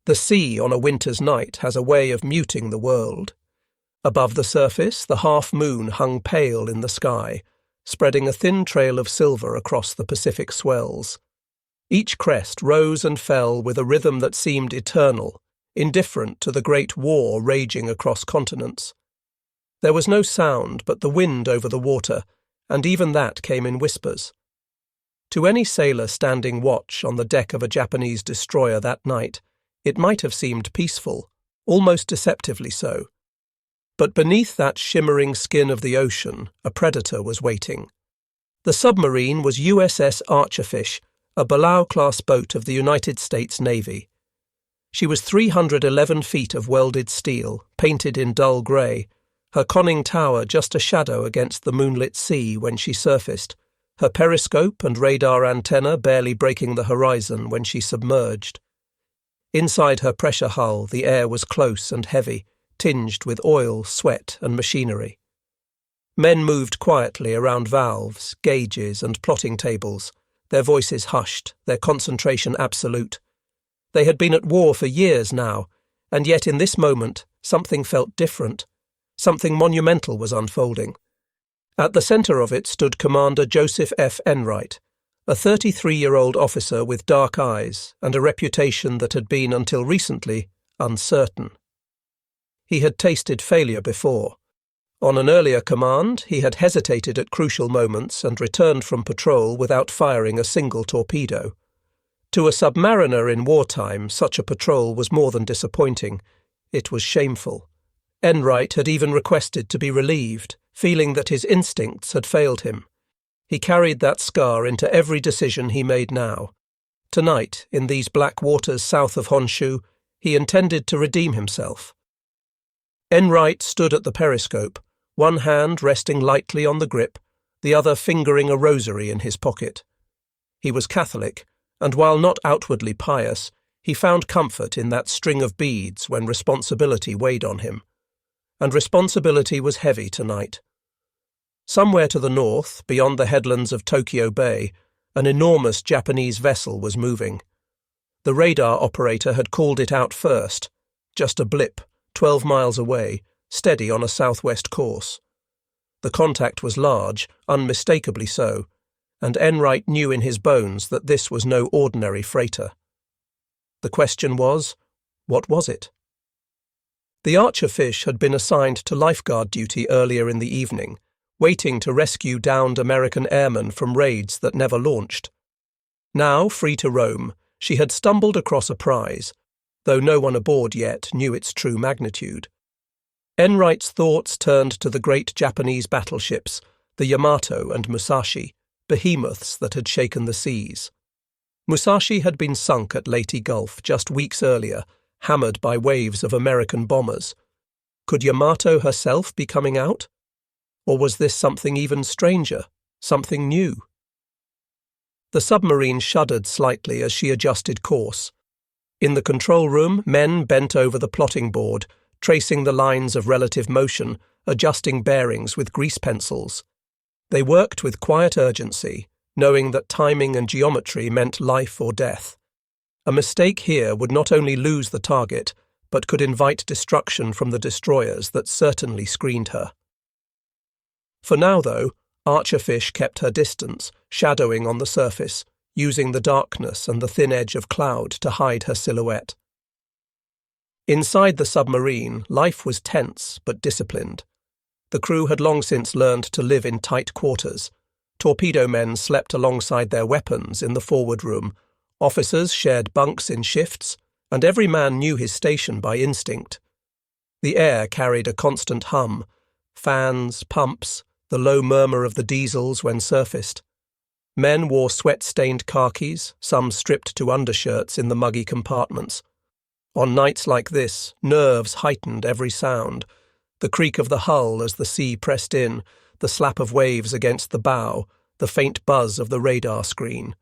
The sea on a winter's night has a way of muting the world. Above the surface, the half-moon hung pale in the sky, spreading a thin trail of silver across the Pacific swells. Each crest rose and fell with a rhythm that seemed eternal, indifferent to the great war raging across continents. There was no sound but the wind over the water, and even that came in whispers. To any sailor standing watch on the deck of a Japanese destroyer that night, it might have seemed peaceful, almost deceptively so. But beneath that shimmering skin of the ocean, a predator was waiting. The submarine was USS Archerfish, a Balao-class boat of the United States Navy. She was 311 feet of welded steel, painted in dull grey, her conning tower just a shadow against the moonlit sea when she surfaced, her periscope and radar antenna barely breaking the horizon when she submerged. Inside her pressure hull, the air was close and heavy, tinged with oil, sweat, and machinery. Men moved quietly around valves, gauges, and plotting tables, their voices hushed, their concentration absolute. They had been at war for years now, and yet in this moment something felt different. Something monumental was unfolding. At the centre of it stood Commander Joseph F. Enright, a 33-year-old officer with dark eyes and a reputation that had been, until recently, uncertain. He had tasted failure before. On an earlier command, he had hesitated at crucial moments and returned from patrol without firing a single torpedo. To a submariner in wartime, such a patrol was more than disappointing. It was shameful. Enright had even requested to be relieved, feeling that his instincts had failed him. He carried that scar into every decision he made now. Tonight, in these black waters south of Honshu, he intended to redeem himself. Enright stood at the periscope, one hand resting lightly on the grip, the other fingering a rosary in his pocket. He was Catholic, and while not outwardly pious, he found comfort in that string of beads when responsibility weighed on him. And responsibility was heavy tonight. Somewhere to the north, beyond the headlands of Tokyo Bay, an enormous Japanese vessel was moving. The radar operator had called it out first, just a blip, 12 miles away, steady on a southwest course. The contact was large, unmistakably so, and Enright knew in his bones that this was no ordinary freighter. The question was, what was it? The Archerfish had been assigned to lifeguard duty earlier in the evening, waiting to rescue downed American airmen from raids that never launched. Now, free to roam, she had stumbled across a prize, though no one aboard yet knew its true magnitude. Enright's thoughts turned to the great Japanese battleships, the Yamato and Musashi, behemoths that had shaken the seas. Musashi had been sunk at Leyte Gulf just weeks earlier, hammered by waves of American bombers. Could Yamato herself be coming out? Or was this something even stranger, something new? The submarine shuddered slightly as she adjusted course. In the control room, men bent over the plotting board, tracing the lines of relative motion, adjusting bearings with grease pencils. They worked with quiet urgency, knowing that timing and geometry meant life or death. A mistake here would not only lose the target, but could invite destruction from the destroyers that certainly screened her. For now, though, Archerfish kept her distance, shadowing on the surface, using the darkness and the thin edge of cloud to hide her silhouette. Inside the submarine, life was tense but disciplined. The crew had long since learned to live in tight quarters. Torpedo men slept alongside their weapons in the forward room, officers shared bunks in shifts, and every man knew his station by instinct. The air carried a constant hum, fans, pumps, the low murmur of the diesels when surfaced. Men wore sweat-stained khakis, some stripped to undershirts in the muggy compartments. On nights like this, nerves heightened every sound, the creak of the hull as the sea pressed in, the slap of waves against the bow, the faint buzz of the radar screen.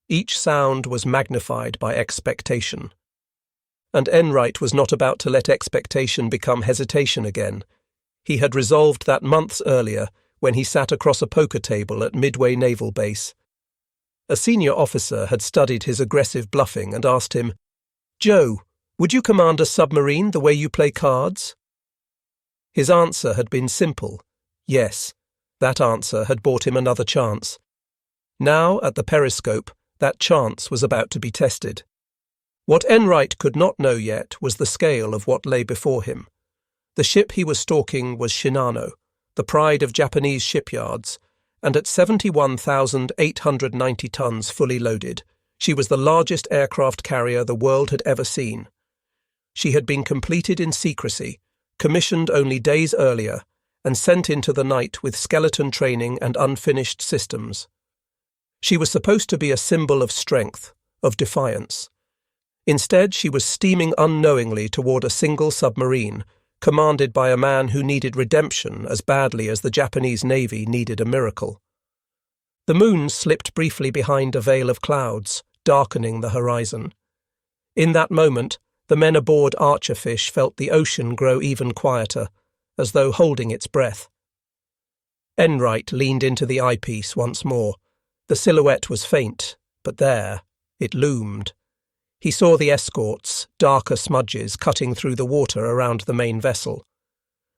Each sound was magnified by expectation. And Enright was not about to let expectation become hesitation again. He had resolved that months earlier when he sat across a poker table at Midway Naval Base. A senior officer had studied his aggressive bluffing and asked him, "Joe, "Would you command a submarine the way you play cards?" His answer had been simple. Yes, that answer had bought him another chance. Now, at the periscope, that chance was about to be tested. What Enright could not know yet was the scale of what lay before him. The ship he was stalking was Shinano, the pride of Japanese shipyards, and at 71,890 tons fully loaded, she was the largest aircraft carrier the world had ever seen. She had been completed in secrecy, commissioned only days earlier, and sent into the night with skeleton training and unfinished systems. She was supposed to be a symbol of strength, of defiance. Instead, she was steaming unknowingly toward a single submarine, commanded by a man who needed redemption as badly as the Japanese Navy needed a miracle. The moon slipped briefly behind a veil of clouds, darkening the horizon. In that moment, the men aboard Archerfish felt the ocean grow even quieter, as though holding its breath. Enright leaned into the eyepiece once more. The silhouette was faint, but there, it loomed. He saw the escorts, darker smudges cutting through the water around the main vessel.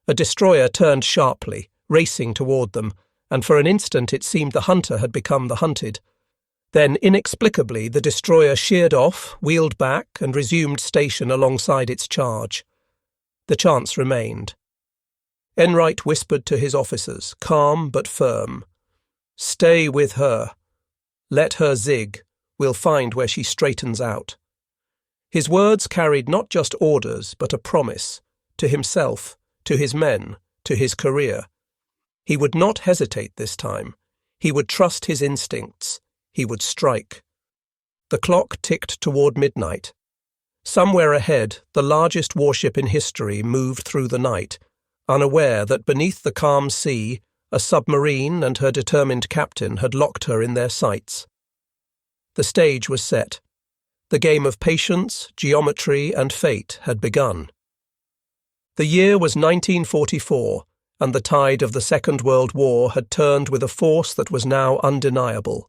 A destroyer turned sharply, racing toward them, and for an instant it seemed the hunter had become the hunted. Then, inexplicably, the destroyer sheared off, wheeled back, and resumed station alongside its charge. The chance remained. Enright whispered to his officers, calm but firm. "Stay with her. Let her zig. We'll find where she straightens out." His words carried not just orders, but a promise, to himself, to his men, to his career. He would not hesitate this time. He would trust his instincts. He would strike. The clock ticked toward midnight. Somewhere ahead, the largest warship in history moved through the night, unaware that beneath the calm sea, a submarine and her determined captain had locked her in their sights. The stage was set. The game of patience, geometry, and fate had begun. The year was 1944, and the tide of the Second World War had turned with a force that was now undeniable.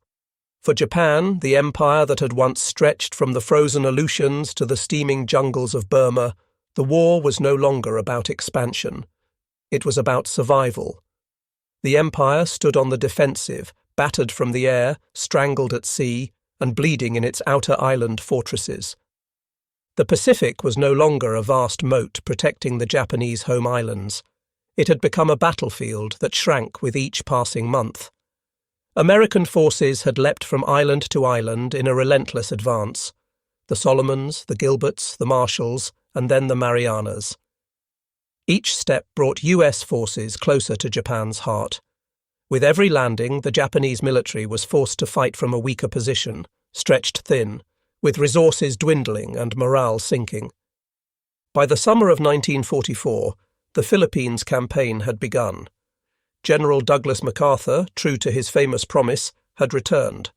For Japan, the empire that had once stretched from the frozen Aleutians to the steaming jungles of Burma, the war was no longer about expansion. It was about survival. The empire stood on the defensive, battered from the air, strangled at sea, and bleeding in its outer island fortresses. The Pacific was no longer a vast moat protecting the Japanese home islands. It had become a battlefield that shrank with each passing month. American forces had leapt from island to island in a relentless advance. The Solomons, the Gilberts, the Marshalls, and then the Marianas. Each step brought US forces closer to Japan's heart. With every landing, the Japanese military was forced to fight from a weaker position, stretched thin, with resources dwindling and morale sinking. By the summer of 1944, the Philippines campaign had begun. General Douglas MacArthur, true to his famous promise, had returned.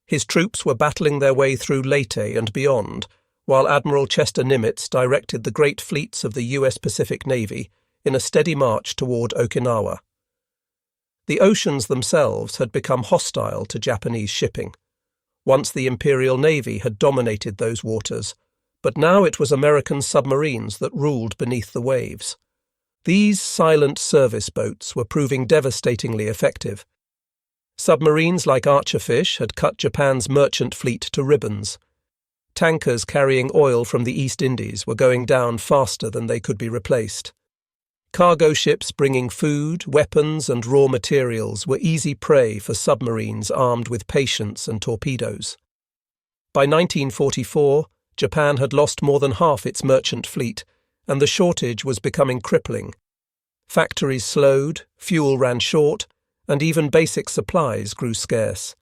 His troops were battling their way through Leyte and beyond, while Admiral Chester Nimitz directed the great fleets of the US Pacific Navy in a steady march toward Okinawa. The oceans themselves had become hostile to Japanese shipping. Once the Imperial Navy had dominated those waters, but now it was American submarines that ruled beneath the waves. These silent service boats were proving devastatingly effective. Submarines like Archerfish had cut Japan's merchant fleet to ribbons. Tankers carrying oil from the East Indies were going down faster than they could be replaced. Cargo ships bringing food, weapons, and raw materials were easy prey for submarines armed with patience and torpedoes. By 1944, Japan had lost more than half its merchant fleet, and the shortage was becoming crippling. Factories slowed, fuel ran short, and even basic supplies grew scarce.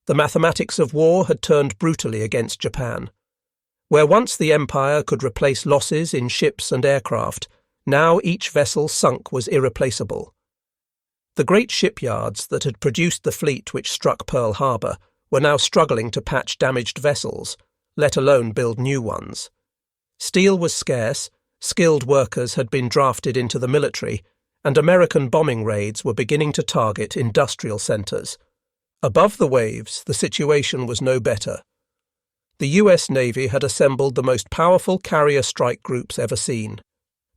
The mathematics of war had turned brutally against Japan. Where once the empire could replace losses in ships and aircraft, now each vessel sunk was irreplaceable. The great shipyards that had produced the fleet which struck Pearl Harbor were now struggling to patch damaged vessels, let alone build new ones. Steel was scarce, skilled workers had been drafted into the military, and American bombing raids were beginning to target industrial centers. Above the waves, the situation was no better. The US Navy had assembled the most powerful carrier strike groups ever seen.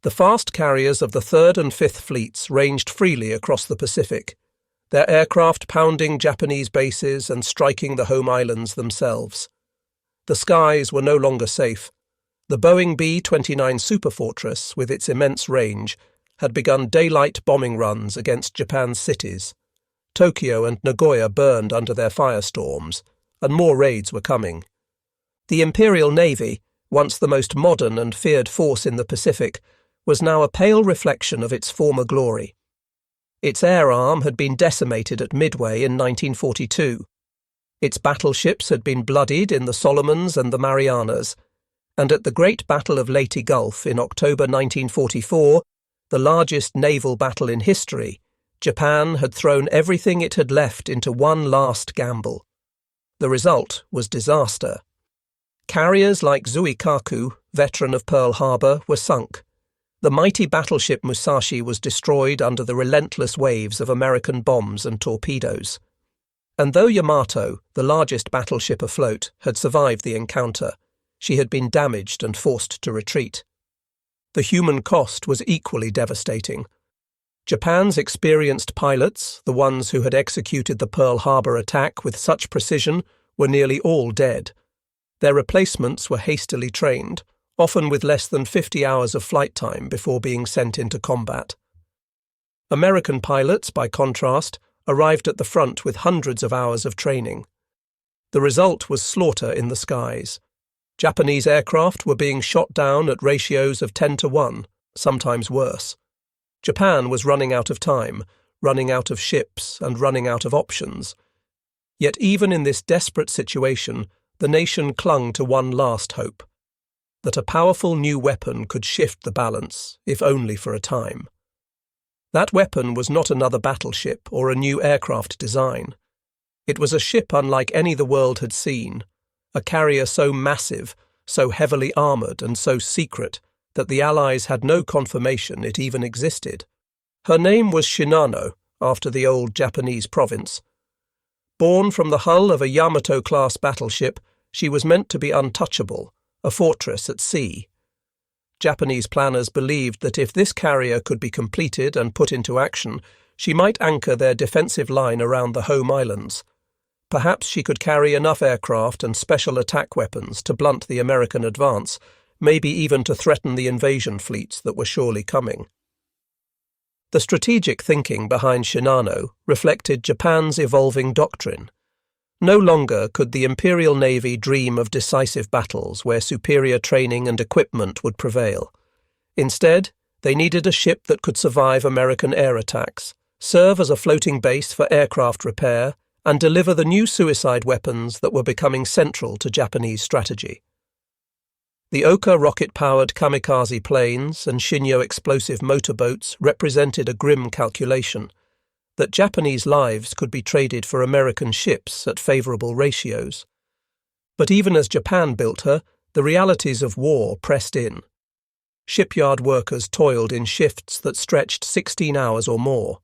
The fast carriers of the 3rd and 5th Fleets ranged freely across the Pacific, their aircraft pounding Japanese bases and striking the home islands themselves. The skies were no longer safe. The Boeing B-29 Superfortress, with its immense range, had begun daylight bombing runs against Japan's cities. Tokyo and Nagoya burned under their firestorms, and more raids were coming. The Imperial Navy, once the most modern and feared force in the Pacific, was now a pale reflection of its former glory. Its air arm had been decimated at Midway in 1942. Its battleships had been bloodied in the Solomons and the Marianas, and at the Great Battle of Leyte Gulf in October 1944, the largest naval battle in history, Japan had thrown everything it had left into one last gamble. The result was disaster. Carriers like Zuikaku, veteran of Pearl Harbor, were sunk. The mighty battleship Musashi was destroyed under the relentless waves of American bombs and torpedoes. And though Yamato, the largest battleship afloat, had survived the encounter, she had been damaged and forced to retreat. The human cost was equally devastating. Japan's experienced pilots, the ones who had executed the Pearl Harbor attack with such precision, were nearly all dead. Their replacements were hastily trained, often with less than 50 hours of flight time before being sent into combat. American pilots, by contrast, arrived at the front with hundreds of hours of training. The result was slaughter in the skies. Japanese aircraft were being shot down at ratios of 10-1, sometimes worse. Japan was running out of time, running out of ships, and running out of options. Yet even in this desperate situation, the nation clung to one last hope: that a powerful new weapon could shift the balance, if only for a time. That weapon was not another battleship or a new aircraft design. It was a ship unlike any the world had seen, a carrier so massive, so heavily armoured and so secret that the Allies had no confirmation it even existed. Her name was Shinano, after the old Japanese province. Born from the hull of a Yamato-class battleship, she was meant to be untouchable, a fortress at sea. Japanese planners believed that if this carrier could be completed and put into action, she might anchor their defensive line around the home islands. Perhaps she could carry enough aircraft and special attack weapons to blunt the American advance, maybe even to threaten the invasion fleets that were surely coming. The strategic thinking behind Shinano reflected Japan's evolving doctrine. No longer could the Imperial Navy dream of decisive battles where superior training and equipment would prevail. Instead, they needed a ship that could survive American air attacks, serve as a floating base for aircraft repair, and deliver the new suicide weapons that were becoming central to Japanese strategy. The Oka rocket-powered kamikaze planes and Shinyo explosive motorboats represented a grim calculation that Japanese lives could be traded for American ships at favourable ratios. But even as Japan built her, the realities of war pressed in. Shipyard workers toiled in shifts that stretched 16 hours or more.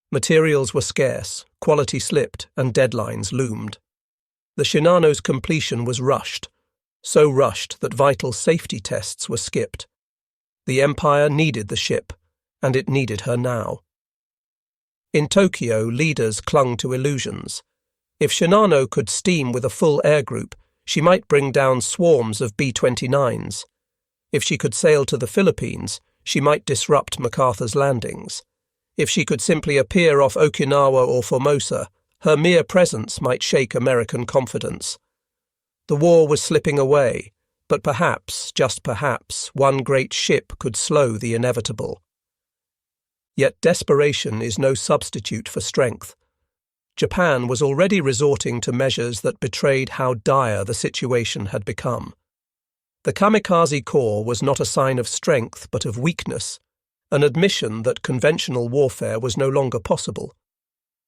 Materials were scarce, quality slipped, and deadlines loomed. The Shinano's completion was rushed, so rushed that vital safety tests were skipped. The Empire needed the ship, and it needed her now. In Tokyo, leaders clung to illusions. If Shinano could steam with a full air group, she might bring down swarms of B-29s. If she could sail to the Philippines, she might disrupt MacArthur's landings. If she could simply appear off Okinawa or Formosa, her mere presence might shake American confidence. The war was slipping away, but perhaps, just perhaps, one great ship could slow the inevitable. Yet desperation is no substitute for strength. Japan was already resorting to measures that betrayed how dire the situation had become. The kamikaze corps was not a sign of strength but of weakness, an admission that conventional warfare was no longer possible.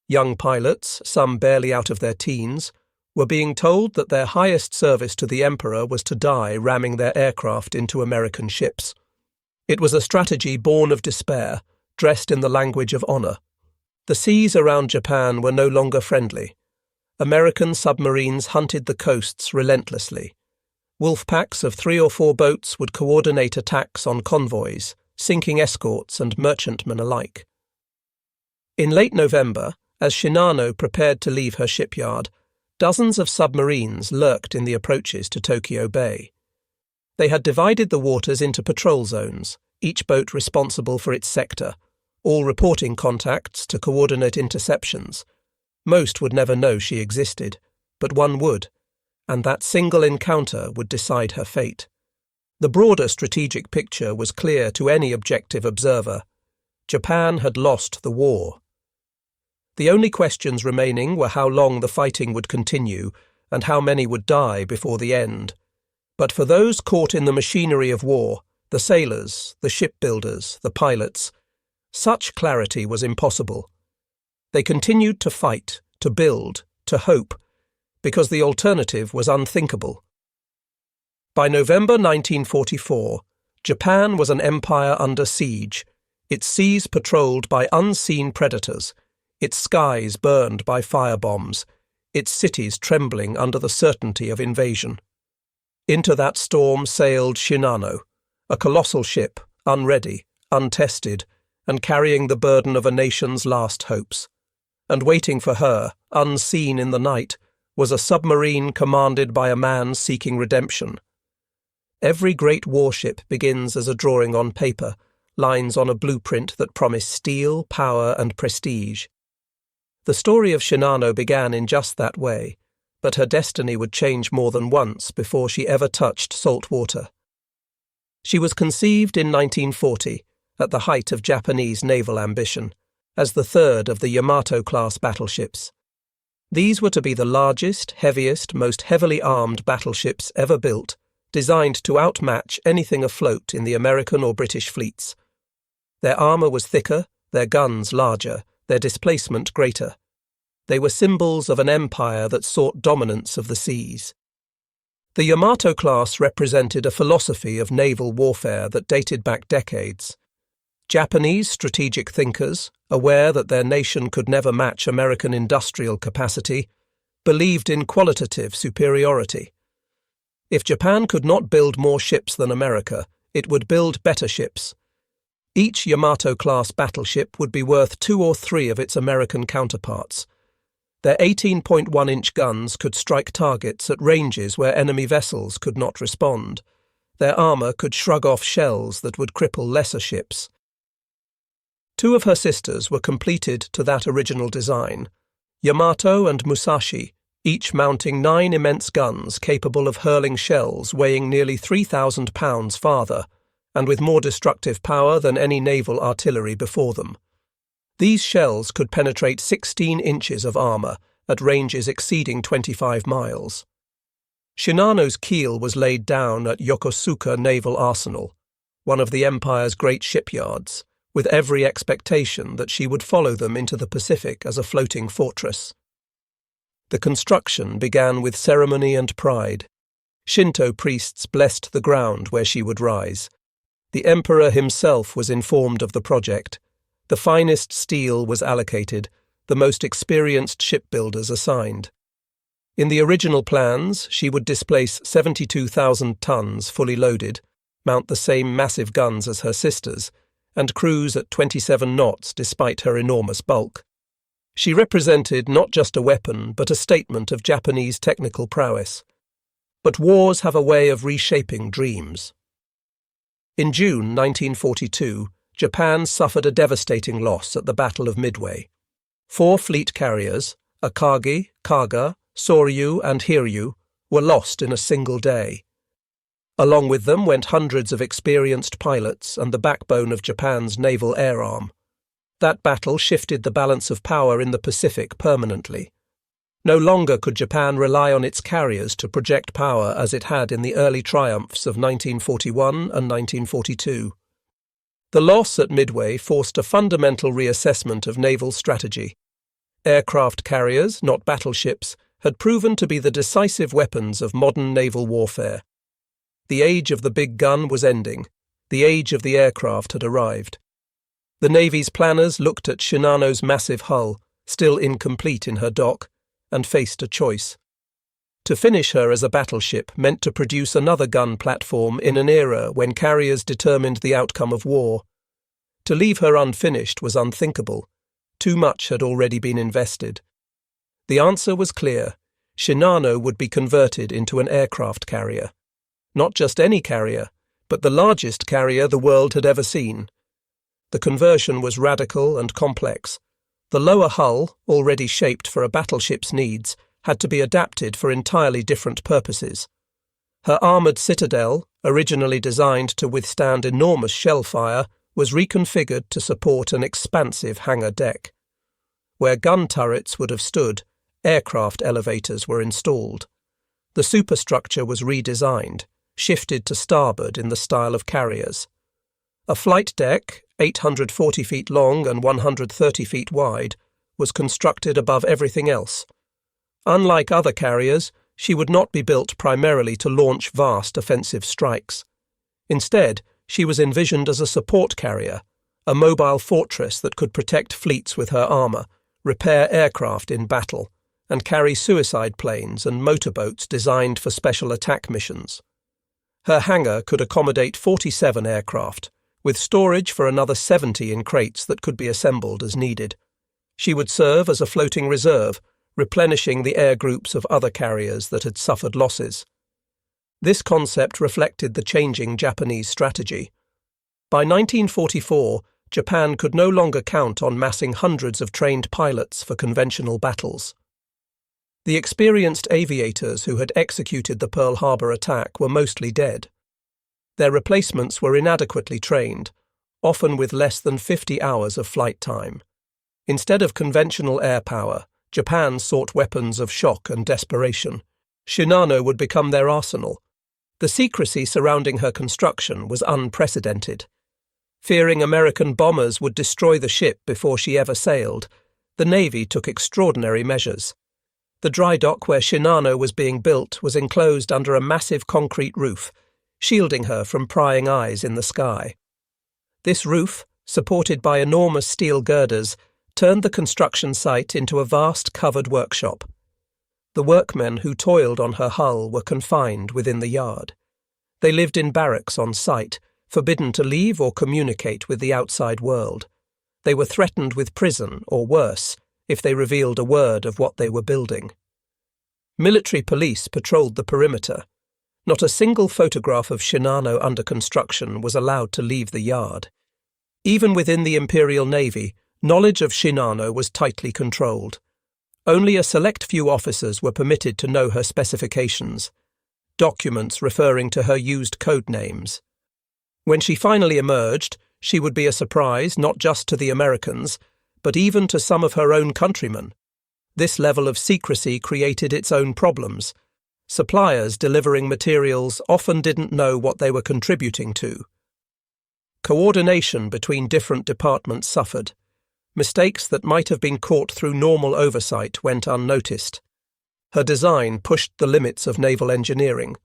Young pilots, some barely out of their teens, were being told that their highest service to the Emperor was to die ramming their aircraft into American ships. It was a strategy born of despair, dressed in the language of honour. The seas around Japan were no longer friendly. American submarines hunted the coasts relentlessly, Wolf packs of 3 or 4 boats would coordinate attacks on convoys, sinking escorts and merchantmen alike. In late November, as Shinano prepared to leave her shipyard, dozens of submarines lurked in the approaches to Tokyo Bay. They had divided the waters into patrol zones, each boat responsible for its sector, all reporting contacts to coordinate interceptions. Most would never know she existed, but one would, and that single encounter would decide her fate. The broader strategic picture was clear to any objective observer. Japan had lost the war. The only questions remaining were how long the fighting would continue and how many would die before the end. But for those caught in the machinery of war, the sailors, the shipbuilders, the pilots, such clarity was impossible. They continued to fight, to build, to hope, because the alternative was unthinkable. By November 1944, Japan was an empire under siege, its seas patrolled by unseen predators, its skies burned by firebombs, its cities trembling under the certainty of invasion. Into that storm sailed Shinano, a colossal ship, unready, untested, and carrying the burden of a nation's last hopes. And waiting for her, unseen in the night, was a submarine commanded by a man seeking redemption. Every great warship begins as a drawing on paper, lines on a blueprint that promise steel, power, and prestige. The story of Shinano began in just that way, but her destiny would change more than once before she ever touched salt water. She was conceived in 1940, at the height of Japanese naval ambition, as the third of the Yamato-class battleships. These were to be the largest, heaviest, most heavily armed battleships ever built, designed to outmatch anything afloat in the American or British fleets. Their armour was thicker, their guns larger, their displacement greater. They were symbols of an empire that sought dominance of the seas. The Yamato class represented a philosophy of naval warfare that dated back decades. Japanese strategic thinkers, aware that their nation could never match American industrial capacity, believed in qualitative superiority. If Japan could not build more ships than America, it would build better ships. Each Yamato-class battleship would be worth 2 or 3 of its American counterparts. Their 18.1-inch guns could strike targets at ranges where enemy vessels could not respond. Their armour could shrug off shells that would cripple lesser ships. 2 of her sisters were completed to that original design, Yamato and Musashi, each mounting 9 immense guns capable of hurling shells weighing nearly 3,000 pounds farther, and with more destructive power than any naval artillery before them. These shells could penetrate 16 inches of armour at ranges exceeding 25 miles. Shinano's keel was laid down at Yokosuka Naval Arsenal, one of the Empire's great shipyards, with every expectation that she would follow them into the Pacific as a floating fortress. The construction began with ceremony and pride. Shinto priests blessed the ground where she would rise. The emperor himself was informed of the project. The finest steel was allocated, the most experienced shipbuilders assigned. In the original plans, she would displace 72,000 tons fully loaded, mount the same massive guns as her sisters, and cruise at 27 knots despite her enormous bulk. She represented not just a weapon, but a statement of Japanese technical prowess. But wars have a way of reshaping dreams. In June 1942, Japan suffered a devastating loss at the Battle of Midway. 4 fleet carriers, Akagi, Kaga, Soryu, and Hiryu, were lost in a single day. Along with them went hundreds of experienced pilots and the backbone of Japan's naval air arm. That battle shifted the balance of power in the Pacific permanently. No longer could Japan rely on its carriers to project power as it had in the early triumphs of 1941 and 1942. The loss at Midway forced a fundamental reassessment of naval strategy. Aircraft carriers, not battleships, had proven to be the decisive weapons of modern naval warfare. The age of the big gun was ending. The age of the aircraft had arrived. The Navy's planners looked at Shinano's massive hull, still incomplete in her dock, and faced a choice. To finish her as a battleship meant to produce another gun platform in an era when carriers determined the outcome of war. To leave her unfinished was unthinkable. Too much had already been invested. The answer was clear. Shinano would be converted into an aircraft carrier. Not just any carrier, but the largest carrier the world had ever seen. The conversion was radical and complex. The lower hull, already shaped for a battleship's needs, had to be adapted for entirely different purposes. Her armoured citadel, originally designed to withstand enormous shell fire, was reconfigured to support an expansive hangar deck. Where gun turrets would have stood, aircraft elevators were installed. The superstructure was redesigned, shifted to starboard in the style of carriers. A flight deck, 840 feet long and 130 feet wide, was constructed above everything else. Unlike other carriers, she would not be built primarily to launch vast offensive strikes. Instead, she was envisioned as a support carrier, a mobile fortress that could protect fleets with her armour, repair aircraft in battle, and carry suicide planes and motorboats designed for special attack missions. Her hangar could accommodate 47 aircraft, with storage for another 70 in crates that could be assembled as needed. She would serve as a floating reserve, replenishing the air groups of other carriers that had suffered losses. This concept reflected the changing Japanese strategy. By 1944, Japan could no longer count on massing hundreds of trained pilots for conventional battles. The experienced aviators who had executed the Pearl Harbor attack were mostly dead. Their replacements were inadequately trained, often with less than 50 hours of flight time. Instead of conventional air power, Japan sought weapons of shock and desperation. Shinano would become their arsenal. The secrecy surrounding her construction was unprecedented. Fearing American bombers would destroy the ship before she ever sailed, the Navy took extraordinary measures. The dry dock where Shinano was being built was enclosed under a massive concrete roof, shielding her from prying eyes in the sky. This roof, supported by enormous steel girders, turned the construction site into a vast covered workshop. The workmen who toiled on her hull were confined within the yard. They lived in barracks on site, forbidden to leave or communicate with the outside world. They were threatened with prison, or worse, if they revealed a word of what they were building. Military police patrolled the perimeter. Not a single photograph of Shinano under construction was allowed to leave the yard. Even within the Imperial Navy, knowledge of Shinano was tightly controlled. Only a select few officers were permitted to know her specifications, documents referring to her used code names. When she finally emerged, she would be a surprise not just to the Americans, but even to some of her own countrymen. This level of secrecy created its own problems. Suppliers delivering materials often didn't know what they were contributing to. Coordination between different departments suffered. Mistakes that might have been caught through normal oversight went unnoticed. Her design pushed the limits of naval engineering.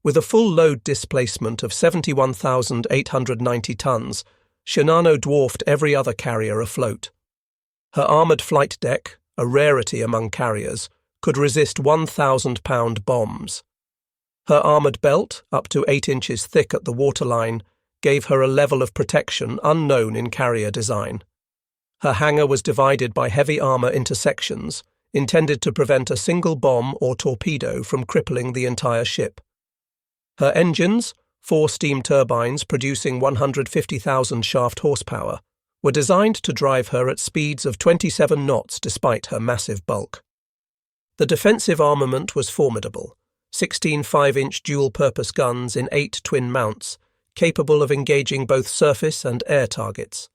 With a full load displacement of 71,890 tons, Shinano dwarfed every other carrier afloat. Her armoured flight deck, a rarity among carriers, could resist 1,000-pound bombs. Her armoured belt, up to 8 inches thick at the waterline, gave her a level of protection unknown in carrier design. Her hangar was divided by heavy armour into sections, intended to prevent a single bomb or torpedo from crippling the entire ship. Her engines, 4 steam turbines producing 150,000 shaft horsepower, were designed to drive her at speeds of 27 knots despite her massive bulk. The defensive armament was formidable, 16 5-inch dual-purpose guns in 8 twin mounts, capable of engaging both surface and air targets.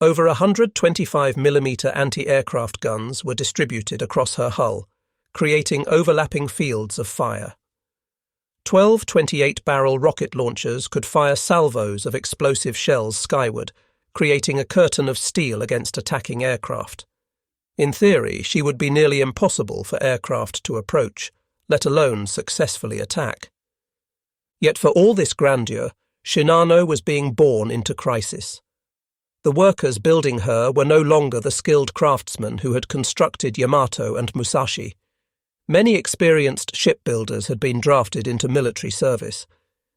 Over 125mm anti-aircraft guns were distributed across her hull, creating overlapping fields of fire. 12 28-barrel rocket launchers could fire salvos of explosive shells skyward, creating a curtain of steel against attacking aircraft. In theory, she would be nearly impossible for aircraft to approach, let alone successfully attack. Yet for all this grandeur, Shinano was being born into crisis. The workers building her were no longer the skilled craftsmen who had constructed Yamato and Musashi. Many experienced shipbuilders had been drafted into military service.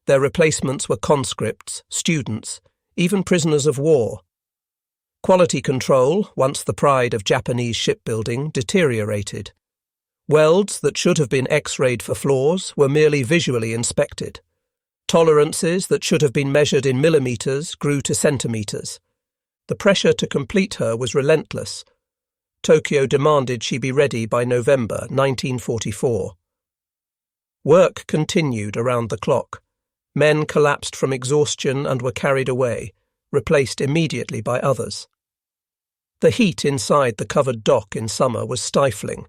Their replacements were conscripts, students, even prisoners of war. Quality control, once the pride of Japanese shipbuilding, deteriorated. Welds that should have been X-rayed for flaws were merely visually inspected. Tolerances that should have been measured in millimetres grew to centimetres. The pressure to complete her was relentless. Tokyo demanded she be ready by November 1944. Work continued around the clock. Men collapsed from exhaustion and were carried away, replaced immediately by others. The heat inside the covered dock in summer was stifling.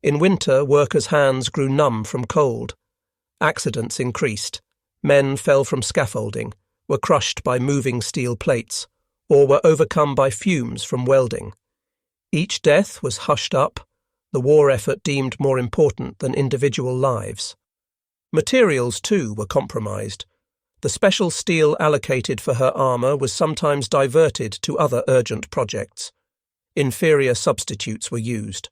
In winter, workers' hands grew numb from cold. Accidents increased. Men fell from scaffolding, were crushed by moving steel plates, or were overcome by fumes from welding. Each death was hushed up, the war effort deemed more important than individual lives. Materials, too, were compromised. The special steel allocated for her armour was sometimes diverted to other urgent projects. Inferior substitutes were used.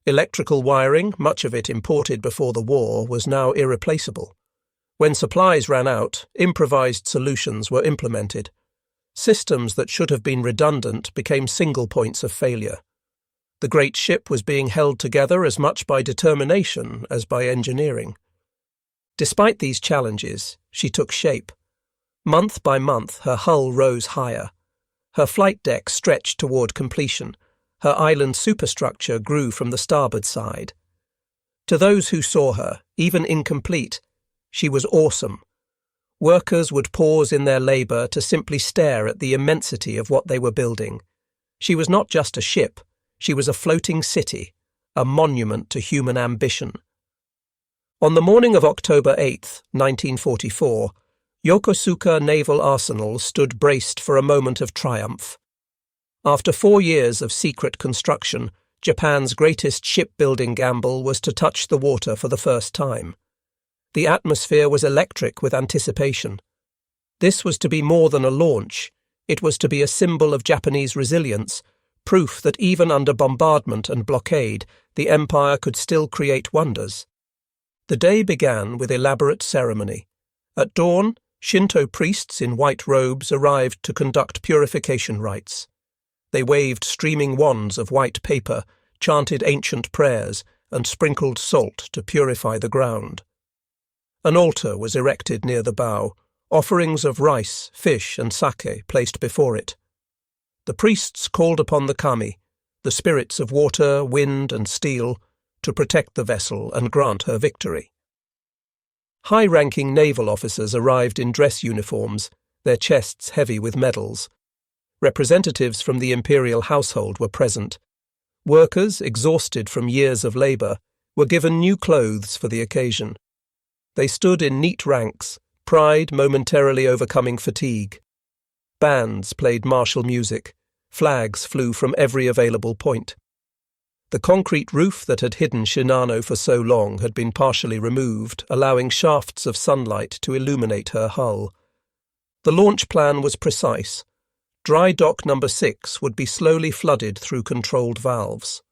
Electrical wiring, much of it imported before the war, was now irreplaceable. When supplies ran out, improvised solutions were implemented. Systems that should have been redundant became single points of failure. The great ship was being held together as much by determination as by engineering. Despite these challenges, she took shape. Month by month, her hull rose higher. Her flight deck stretched toward completion. Her island superstructure grew from the starboard side. To those who saw her, even incomplete, she was awesome. Workers would pause in their labour to simply stare at the immensity of what they were building. She was not just a ship, she was a floating city, a monument to human ambition. On the morning of October 8, 1944, Yokosuka Naval Arsenal stood braced for a moment of triumph. After 4 years of secret construction, Japan's greatest shipbuilding gamble was to touch the water for the first time. The atmosphere was electric with anticipation. This was to be more than a launch. It was to be a symbol of Japanese resilience, proof that even under bombardment and blockade, the empire could still create wonders. The day began with elaborate ceremony. At dawn, Shinto priests in white robes arrived to conduct purification rites. They waved streaming wands of white paper, chanted ancient prayers, and sprinkled salt to purify the ground. An altar was erected near the bow, offerings of rice, fish, and sake placed before it. The priests called upon the kami, the spirits of water, wind, and steel, to protect the vessel and grant her victory. High-ranking naval officers arrived in dress uniforms, their chests heavy with medals. Representatives from the imperial household were present. Workers, exhausted from years of labour, were given new clothes for the occasion. They stood in neat ranks, pride momentarily overcoming fatigue. Bands played martial music. Flags flew from every available point. The concrete roof that had hidden Shinano for so long had been partially removed, allowing shafts of sunlight to illuminate her hull. The launch plan was precise. Dry dock number 6 would be slowly flooded through controlled valves.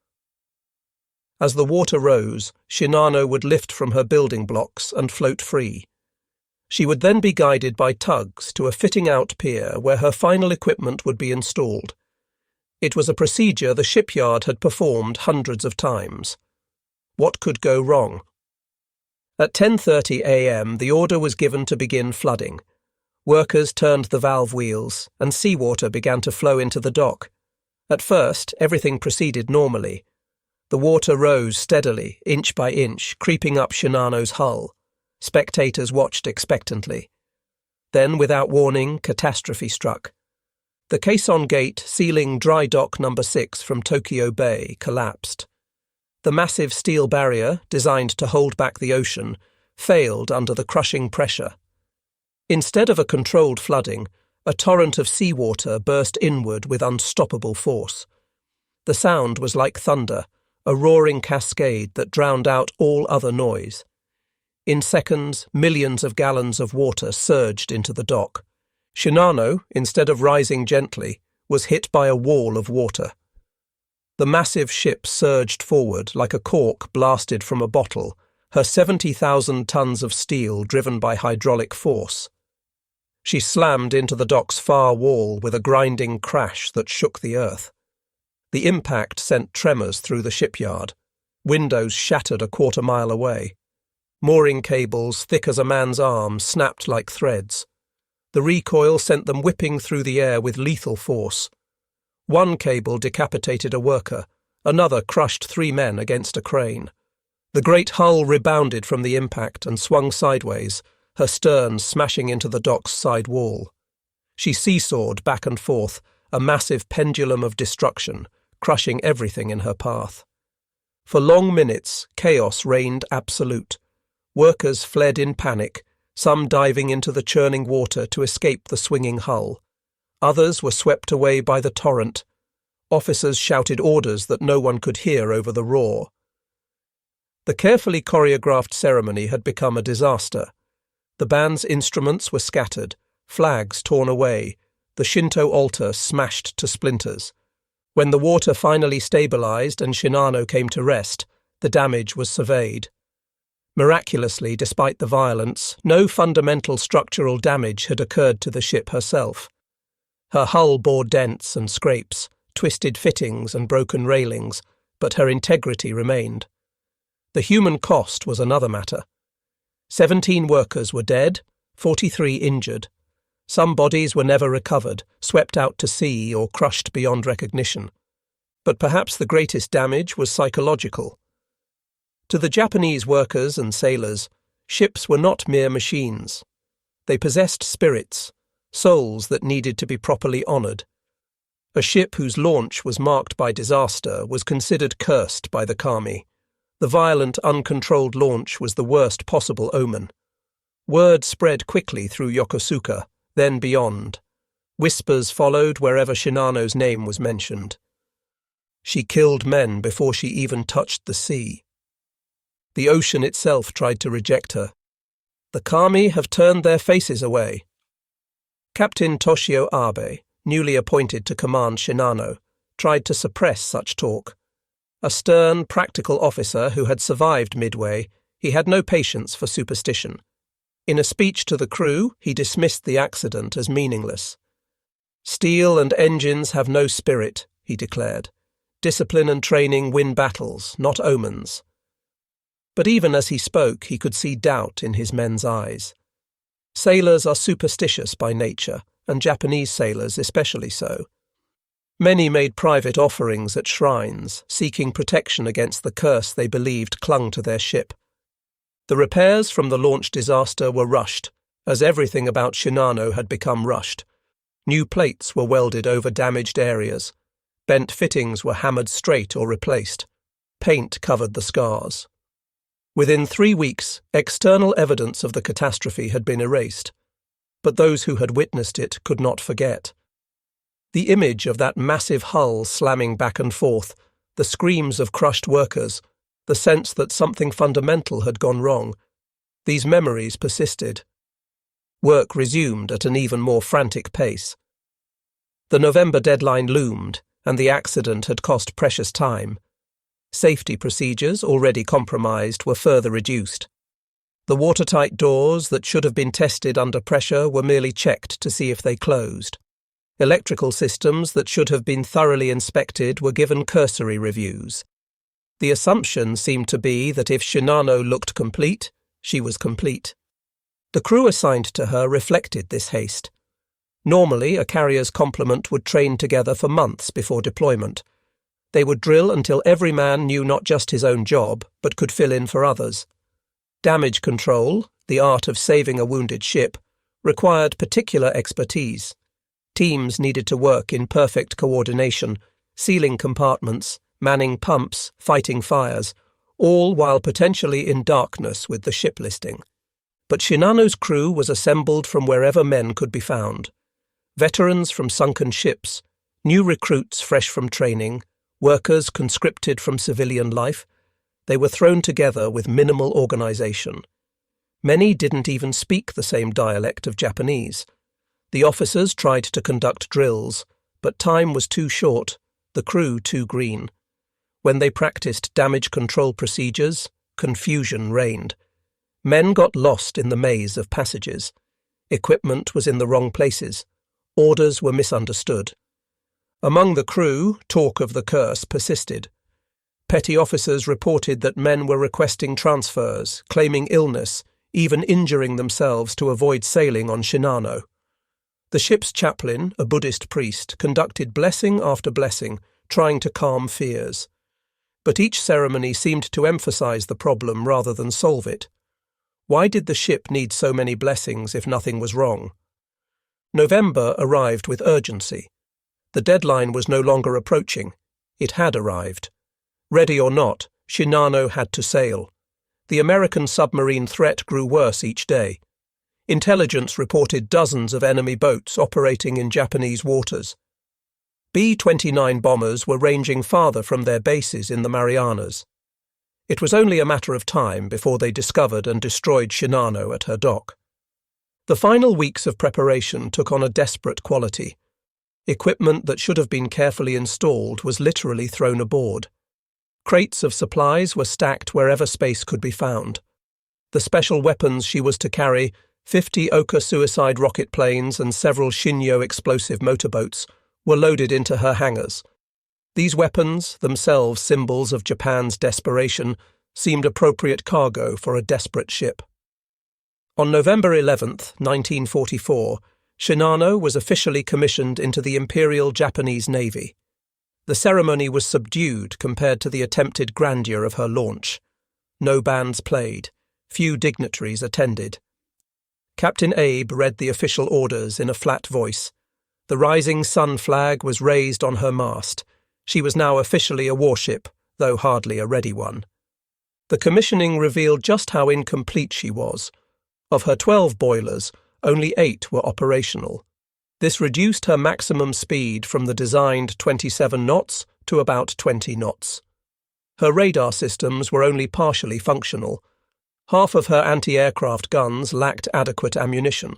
As the water rose, Shinano would lift from her building blocks and float free. She would then be guided by tugs to a fitting-out pier where her final equipment would be installed. It was a procedure the shipyard had performed hundreds of times. What could go wrong? At 10:30 a.m. the order was given to begin flooding. Workers turned the valve wheels, and seawater began to flow into the dock. At first, everything proceeded normally. The water rose steadily, inch by inch, creeping up Shinano's hull. Spectators watched expectantly. Then, without warning, catastrophe struck. The caisson gate sealing dry dock number 6 from Tokyo Bay collapsed. The massive steel barrier, designed to hold back the ocean, failed under the crushing pressure. Instead of a controlled flooding, a torrent of seawater burst inward with unstoppable force. The sound was like thunder, a roaring cascade that drowned out all other noise. In seconds, millions of gallons of water surged into the dock. Shinano, instead of rising gently, was hit by a wall of water. The massive ship surged forward like a cork blasted from a bottle, her 70,000 tons of steel driven by hydraulic force. She slammed into the dock's far wall with a grinding crash that shook the earth. The impact sent tremors through the shipyard. Windows shattered a quarter-mile away. Mooring cables, thick as a man's arm, snapped like threads. The recoil sent them whipping through the air with lethal force. One cable decapitated a worker, another crushed 3 men against a crane. The great hull rebounded from the impact and swung sideways, her stern smashing into the dock's side wall. She seesawed back and forth, a massive pendulum of destruction, crushing everything in her path. For long minutes, chaos reigned absolute. Workers fled in panic, some diving into the churning water to escape the swinging hull. Others were swept away by the torrent. Officers shouted orders that no one could hear over the roar. The carefully choreographed ceremony had become a disaster. The band's instruments were scattered, flags torn away, the Shinto altar smashed to splinters. When the water finally stabilized and Shinano came to rest, the damage was surveyed. Miraculously, despite the violence, no fundamental structural damage had occurred to the ship herself. Her hull bore dents and scrapes, twisted fittings and broken railings, but her integrity remained. The human cost was another matter. 17 workers were dead, 43 injured. Some bodies were never recovered, swept out to sea or crushed beyond recognition. But perhaps the greatest damage was psychological. To the Japanese workers and sailors, ships were not mere machines. They possessed spirits, souls that needed to be properly honoured. A ship whose launch was marked by disaster was considered cursed by the kami. The violent, uncontrolled launch was the worst possible omen. Word spread quickly through Yokosuka, then beyond. Whispers followed wherever Shinano's name was mentioned. She killed men before she even touched the sea. The ocean itself tried to reject her. The kami have turned their faces away. Captain Toshio Abe, newly appointed to command Shinano, tried to suppress such talk. A stern, practical officer who had survived Midway, he had no patience for superstition. In a speech to the crew, he dismissed the accident as meaningless. "Steel and engines have no spirit," he declared. "Discipline and training win battles, not omens." But even as he spoke, he could see doubt in his men's eyes. Sailors are superstitious by nature, and Japanese sailors especially so. Many made private offerings at shrines, seeking protection against the curse they believed clung to their ship. The repairs from the launch disaster were rushed, as everything about Shinano had become rushed. New plates were welded over damaged areas. Bent fittings were hammered straight or replaced. Paint covered the scars. Within 3 weeks, external evidence of the catastrophe had been erased, but those who had witnessed it could not forget. The image of that massive hull slamming back and forth, the screams of crushed workers, the sense that something fundamental had gone wrong, these memories persisted. Work resumed at an even more frantic pace. The November deadline loomed, and the accident had cost precious time. Safety procedures, already compromised, were further reduced. The watertight doors that should have been tested under pressure were merely checked to see if they closed. Electrical systems that should have been thoroughly inspected were given cursory reviews. The assumption seemed to be that if Shinano looked complete, she was complete. The crew assigned to her reflected this haste. Normally, a carrier's complement would train together for months before deployment. They would drill until every man knew not just his own job, but could fill in for others. Damage control, the art of saving a wounded ship, required particular expertise. Teams needed to work in perfect coordination, sealing compartments, manning pumps, fighting fires, all while potentially in darkness with the ship listing. But Shinano's crew was assembled from wherever men could be found. Veterans from sunken ships, new recruits fresh from training, workers conscripted from civilian life, they were thrown together with minimal organization. Many didn't even speak the same dialect of Japanese. The officers tried to conduct drills, but time was too short, the crew too green. When they practiced damage control procedures, confusion reigned. Men got lost in the maze of passages. Equipment was in the wrong places. Orders were misunderstood. Among the crew, talk of the curse persisted. Petty officers reported that men were requesting transfers, claiming illness, even injuring themselves to avoid sailing on Shinano. The ship's chaplain, a Buddhist priest, conducted blessing after blessing, trying to calm fears. But each ceremony seemed to emphasize the problem rather than solve it. Why did the ship need so many blessings if nothing was wrong? November arrived with urgency. The deadline was no longer approaching. It had arrived. Ready or not, Shinano had to sail. The American submarine threat grew worse each day. Intelligence reported dozens of enemy boats operating in Japanese waters. B-29 bombers were ranging farther from their bases in the Marianas. It was only a matter of time before they discovered and destroyed Shinano at her dock. The final weeks of preparation took on a desperate quality. Equipment that should have been carefully installed was literally thrown aboard. Crates of supplies were stacked wherever space could be found. The special weapons she was to carry, 50 Oka suicide rocket planes and several Shinyo explosive motorboats, were loaded into her hangars. These weapons, themselves symbols of Japan's desperation, seemed appropriate cargo for a desperate ship. On November 11, 1944, Shinano was officially commissioned into the Imperial Japanese Navy. The ceremony was subdued compared to the attempted grandeur of her launch. No bands played. Few dignitaries attended. Captain Abe read the official orders in a flat voice. The rising sun flag was raised on her mast. She was now officially a warship, though hardly a ready one. The commissioning revealed just how incomplete she was. Of her 12 boilers, only 8 were operational. This reduced her maximum speed from the designed 27 knots to about 20 knots. Her radar systems were only partially functional. Half of her anti-aircraft guns lacked adequate ammunition.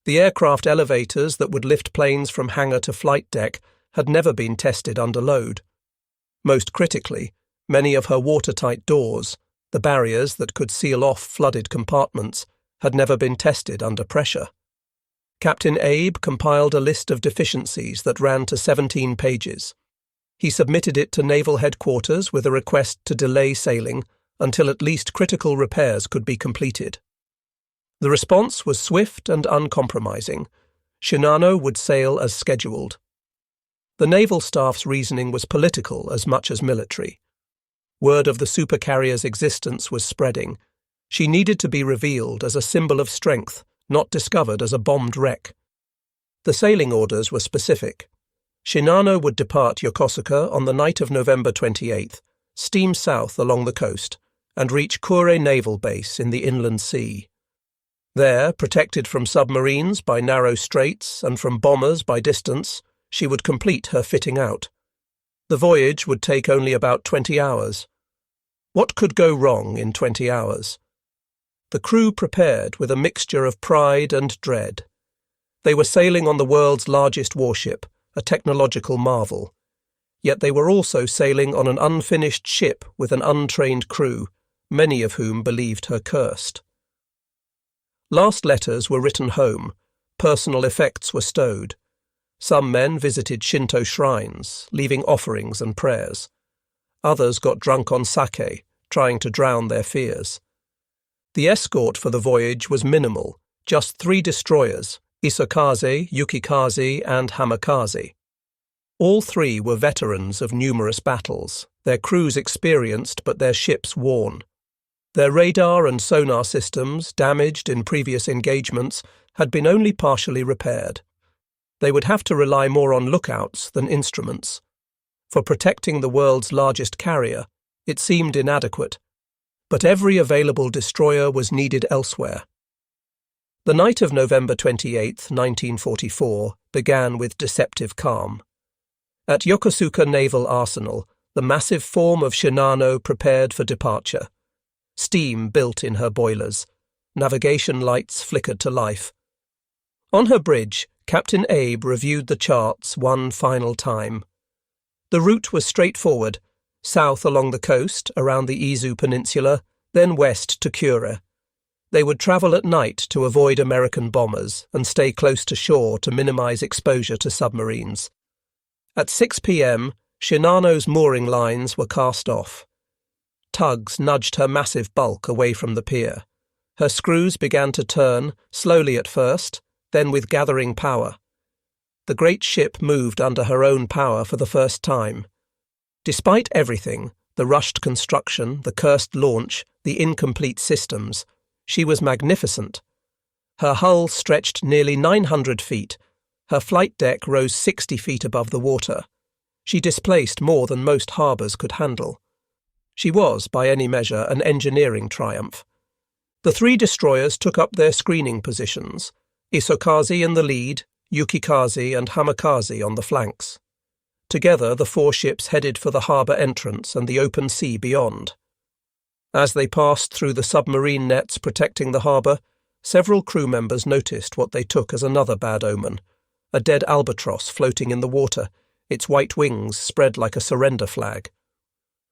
The aircraft elevators that would lift planes from hangar to flight deck had never been tested under load. Most critically, many of her watertight doors, the barriers that could seal off flooded compartments, had never been tested under pressure. Captain Abe compiled a list of deficiencies that ran to 17 pages. He submitted it to Naval Headquarters with a request to delay sailing until at least critical repairs could be completed. The response was swift and uncompromising. Shinano would sail as scheduled. The naval staff's reasoning was political as much as military. Word of the supercarrier's existence was spreading. She needed to be revealed as a symbol of strength, not discovered as a bombed wreck. The sailing orders were specific. Shinano would depart Yokosuka on the night of November 28th, steam south along the coast, and reach Kure Naval Base in the inland sea. There, protected from submarines by narrow straits and from bombers by distance, she would complete her fitting out. The voyage would take only about 20 hours. What could go wrong in 20 hours? The crew prepared with a mixture of pride and dread. They were sailing on the world's largest warship, a technological marvel. Yet they were also sailing on an unfinished ship with an untrained crew, many of whom believed her cursed. Last letters were written home. Personal effects were stowed. Some men visited Shinto shrines, leaving offerings and prayers. Others got drunk on sake, trying to drown their fears. The escort for the voyage was minimal, just 3 destroyers, Isokaze, Yukikaze, and Hamakaze. All 3 were veterans of numerous battles, their crews experienced but their ships worn. Their radar and sonar systems, damaged in previous engagements, had been only partially repaired. They would have to rely more on lookouts than instruments. For protecting the world's largest carrier, it seemed inadequate. But every available destroyer was needed elsewhere. The night of November 28, 1944, began with deceptive calm. At Yokosuka Naval Arsenal, the massive form of Shinano prepared for departure. Steam built in her boilers. Navigation lights flickered to life. On her bridge, Captain Abe reviewed the charts one final time. The route was straightforward: south along the coast around the Izu Peninsula, then west to Kure. They would travel at night to avoid American bombers and stay close to shore to minimize exposure to submarines. At 6 p.m., Shinano's mooring lines were cast off. Tugs nudged her massive bulk away from the pier. Her screws began to turn, slowly at first, then with gathering power. The great ship moved under her own power for the first time. Despite everything, the rushed construction, the cursed launch, the incomplete systems, she was magnificent. Her hull stretched nearly 900 feet. Her flight deck rose 60 feet above the water. She displaced more than most harbours could handle. She was, by any measure, an engineering triumph. The three destroyers took up their screening positions, Isokaze in the lead, Yukikaze and Hamakaze on the flanks. Together, the four ships headed for the harbour entrance and the open sea beyond. As they passed through the submarine nets protecting the harbour, several crew members noticed what they took as another bad omen, a dead albatross floating in the water, its white wings spread like a surrender flag.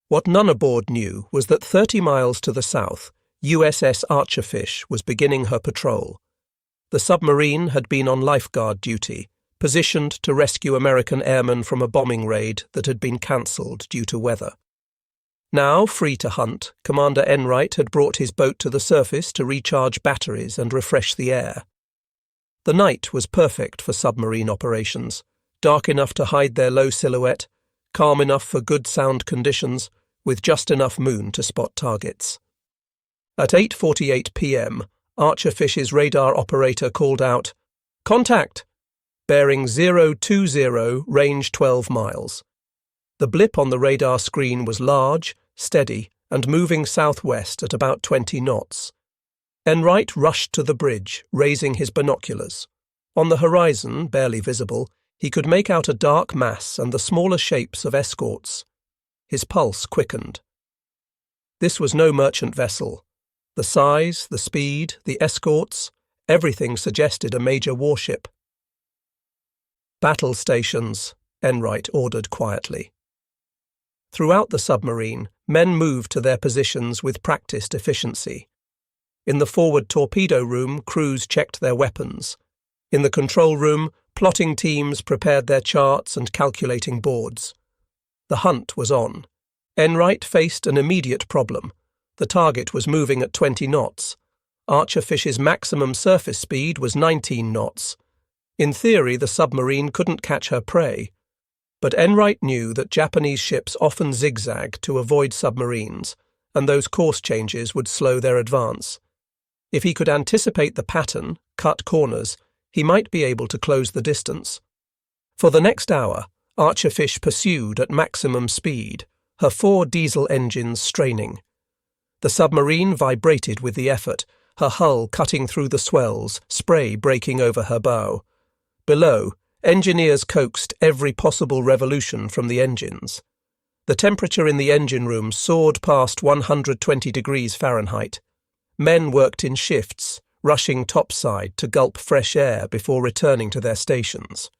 What none aboard knew was that 30 miles to the south, USS Archerfish was beginning her patrol. The submarine had been on lifeguard duty, positioned to rescue American airmen from a bombing raid that had been cancelled due to weather. Now, free to hunt, Commander Enright had brought his boat to the surface to recharge batteries and refresh the air. The night was perfect for submarine operations, dark enough to hide their low silhouette, calm enough for good sound conditions, with just enough moon to spot targets. At 8:48 p.m., Archerfish's radar operator called out, "Contact! Bearing 020, range 12 miles. The blip on the radar screen was large, steady, and moving southwest at about 20 knots. Enright rushed to the bridge, raising his binoculars. On the horizon, barely visible, he could make out a dark mass and the smaller shapes of escorts. His pulse quickened. This was no merchant vessel. The size, the speed, the escorts, everything suggested a major warship. "Battle stations," Enright ordered quietly. Throughout the submarine, men moved to their positions with practiced efficiency. In the forward torpedo room, crews checked their weapons. In the control room, plotting teams prepared their charts and calculating boards. The hunt was on. Enright faced an immediate problem. The target was moving at 20 knots. Archerfish's maximum surface speed was 19 knots. In theory, the submarine couldn't catch her prey. But Enright knew that Japanese ships often zigzag to avoid submarines, and those course changes would slow their advance. If he could anticipate the pattern, cut corners, he might be able to close the distance. For the next hour, Archerfish pursued at maximum speed, her 4 diesel engines straining. The submarine vibrated with the effort, her hull cutting through the swells, spray breaking over her bow. Below, engineers coaxed every possible revolution from the engines. The temperature in the engine room soared past 120 degrees Fahrenheit. Men worked in shifts, rushing topside to gulp fresh air before returning to their stations.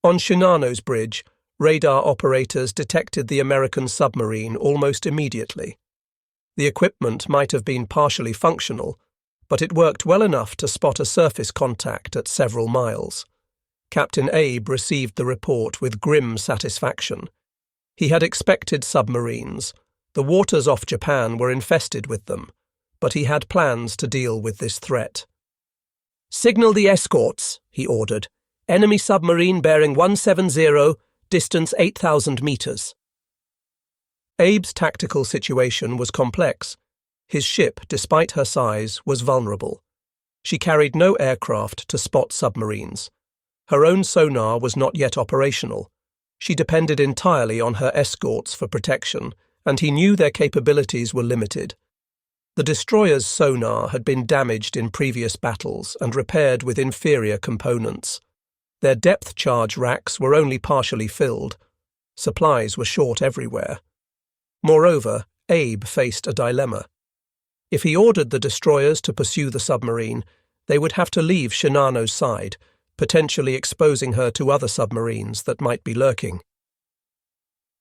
On Shinano's bridge, radar operators detected the American submarine almost immediately. The equipment might have been partially functional, but it worked well enough to spot a surface contact at several miles. Captain Abe received the report with grim satisfaction. He had expected submarines. The waters off Japan were infested with them, but he had plans to deal with this threat. "Signal the escorts," he ordered. "Enemy submarine bearing 170, distance 8,000 meters." Abe's tactical situation was complex. His ship, despite her size, was vulnerable. She carried no aircraft to spot submarines. Her own sonar was not yet operational. She depended entirely on her escorts for protection, and he knew their capabilities were limited. The destroyer's sonar had been damaged in previous battles and repaired with inferior components. Their depth charge racks were only partially filled. Supplies were short everywhere. Moreover, Abe faced a dilemma. If he ordered the destroyers to pursue the submarine, they would have to leave Shinano's side, potentially exposing her to other submarines that might be lurking.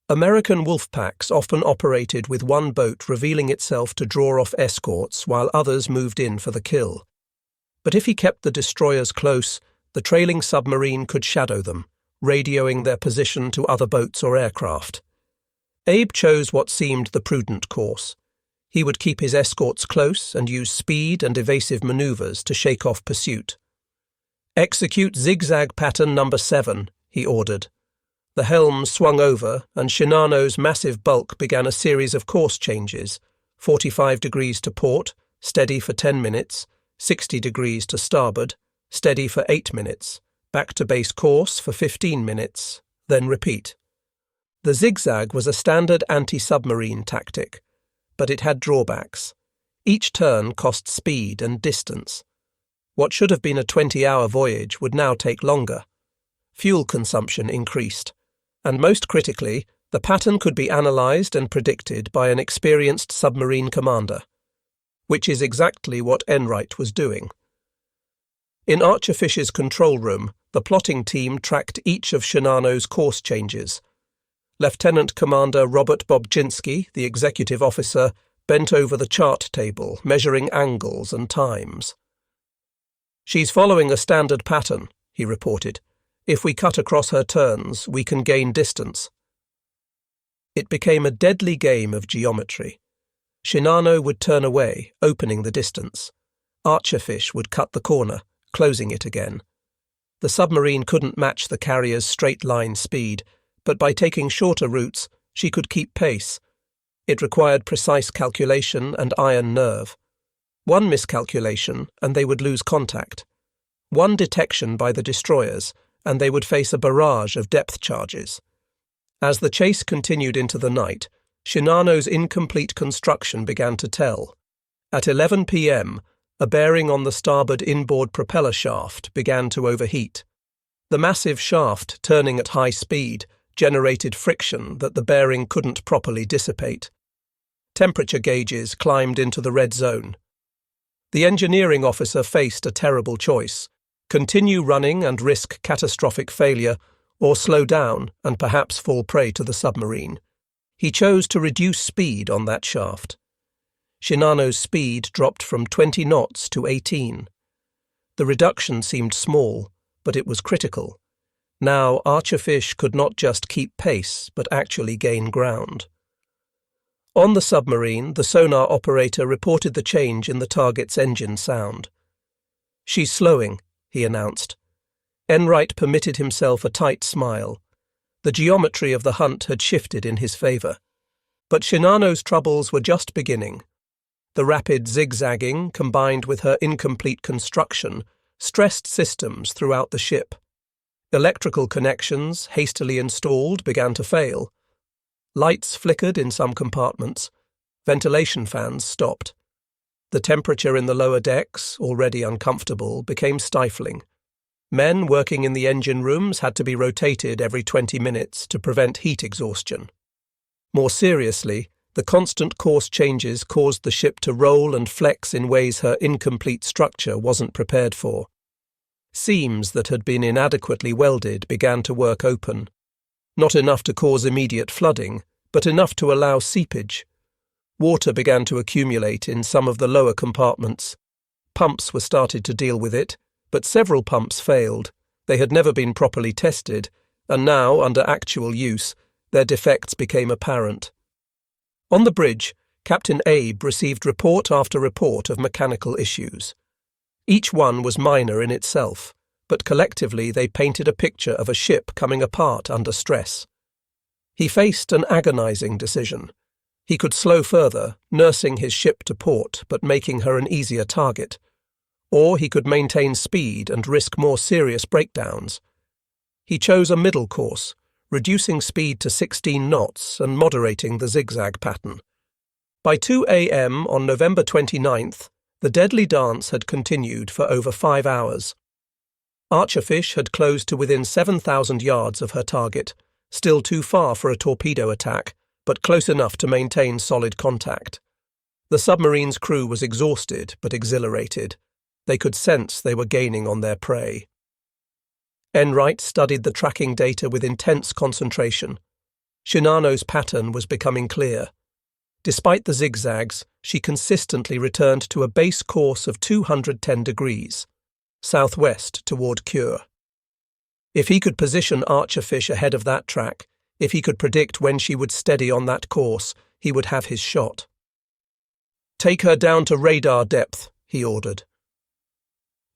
American wolf packs often operated with one boat revealing itself to draw off escorts while others moved in for the kill. But if he kept the destroyers close, the trailing submarine could shadow them, radioing their position to other boats or aircraft. Abe chose what seemed the prudent course. He would keep his escorts close and use speed and evasive maneuvers to shake off pursuit. "Execute zigzag pattern number 7, he ordered. The helm swung over, and Shinano's massive bulk began a series of course changes: 45 degrees to port, steady for 10 minutes, 60 degrees to starboard, steady for 8 minutes, back to base course for 15 minutes, then repeat. The zigzag was a standard anti-submarine tactic, but it had drawbacks. Each turn cost speed and distance. What should have been a 20-hour voyage would now take longer. Fuel consumption increased, and most critically, the pattern could be analysed and predicted by an experienced submarine commander, which is exactly what Enright was doing. In Archerfish's control room, the plotting team tracked each of Shinano's course changes. Lieutenant Commander Robert Bobczynski, the executive officer, bent over the chart table, measuring angles and times. "She's following a standard pattern," he reported. "If we cut across her turns, we can gain distance." It became a deadly game of geometry. Shinano would turn away, opening the distance. Archerfish would cut the corner, closing it again. The submarine couldn't match the carrier's straight-line speed, but by taking shorter routes, she could keep pace. It required precise calculation and iron nerve. One miscalculation, and they would lose contact. One detection by the destroyers, and they would face a barrage of depth charges. As the chase continued into the night, Shinano's incomplete construction began to tell. At 11 p.m., a bearing on the starboard inboard propeller shaft began to overheat. The massive shaft, turning at high speed, generated friction that the bearing couldn't properly dissipate. Temperature gauges climbed into the red zone. The engineering officer faced a terrible choice: continue running and risk catastrophic failure, or slow down and perhaps fall prey to the submarine. He chose to reduce speed on that shaft. Shinano's speed dropped from 20 knots to 18. The reduction seemed small, but it was critical. Now Archerfish could not just keep pace, but actually gain ground. On the submarine, the sonar operator reported the change in the target's engine sound. "She's slowing," he announced. Enright permitted himself a tight smile. The geometry of the hunt had shifted in his favour. But Shinano's troubles were just beginning. The rapid zigzagging, combined with her incomplete construction, stressed systems throughout the ship. Electrical connections, hastily installed, began to fail. Lights flickered in some compartments. Ventilation fans stopped. The temperature in the lower decks, already uncomfortable, became stifling. Men working in the engine rooms had to be rotated every 20 minutes to prevent heat exhaustion. More seriously, the constant course changes caused the ship to roll and flex in ways her incomplete structure wasn't prepared for. Seams that had been inadequately welded began to work open. Not enough to cause immediate flooding, but enough to allow seepage. Water began to accumulate in some of the lower compartments. Pumps were started to deal with it, but several pumps failed. They had never been properly tested, and now, under actual use, their defects became apparent. On the bridge, Captain Abe received report after report of mechanical issues. Each one was minor in itself, but collectively they painted a picture of a ship coming apart under stress. He faced an agonizing decision. He could slow further, nursing his ship to port but making her an easier target. Or he could maintain speed and risk more serious breakdowns. He chose a middle course, reducing speed to 16 knots and moderating the zigzag pattern. By 2 a.m. on November 29th, the deadly dance had continued for over 5 hours. Archerfish had closed to within 7,000 yards of her target, still too far for a torpedo attack, but close enough to maintain solid contact. The submarine's crew was exhausted but exhilarated. They could sense they were gaining on their prey. Enright studied the tracking data with intense concentration. Shinano's pattern was becoming clear. Despite the zigzags, she consistently returned to a base course of 210 degrees, southwest toward Kure. If he could position Archerfish ahead of that track, if he could predict when she would steady on that course, he would have his shot. "Take her down to radar depth," he ordered.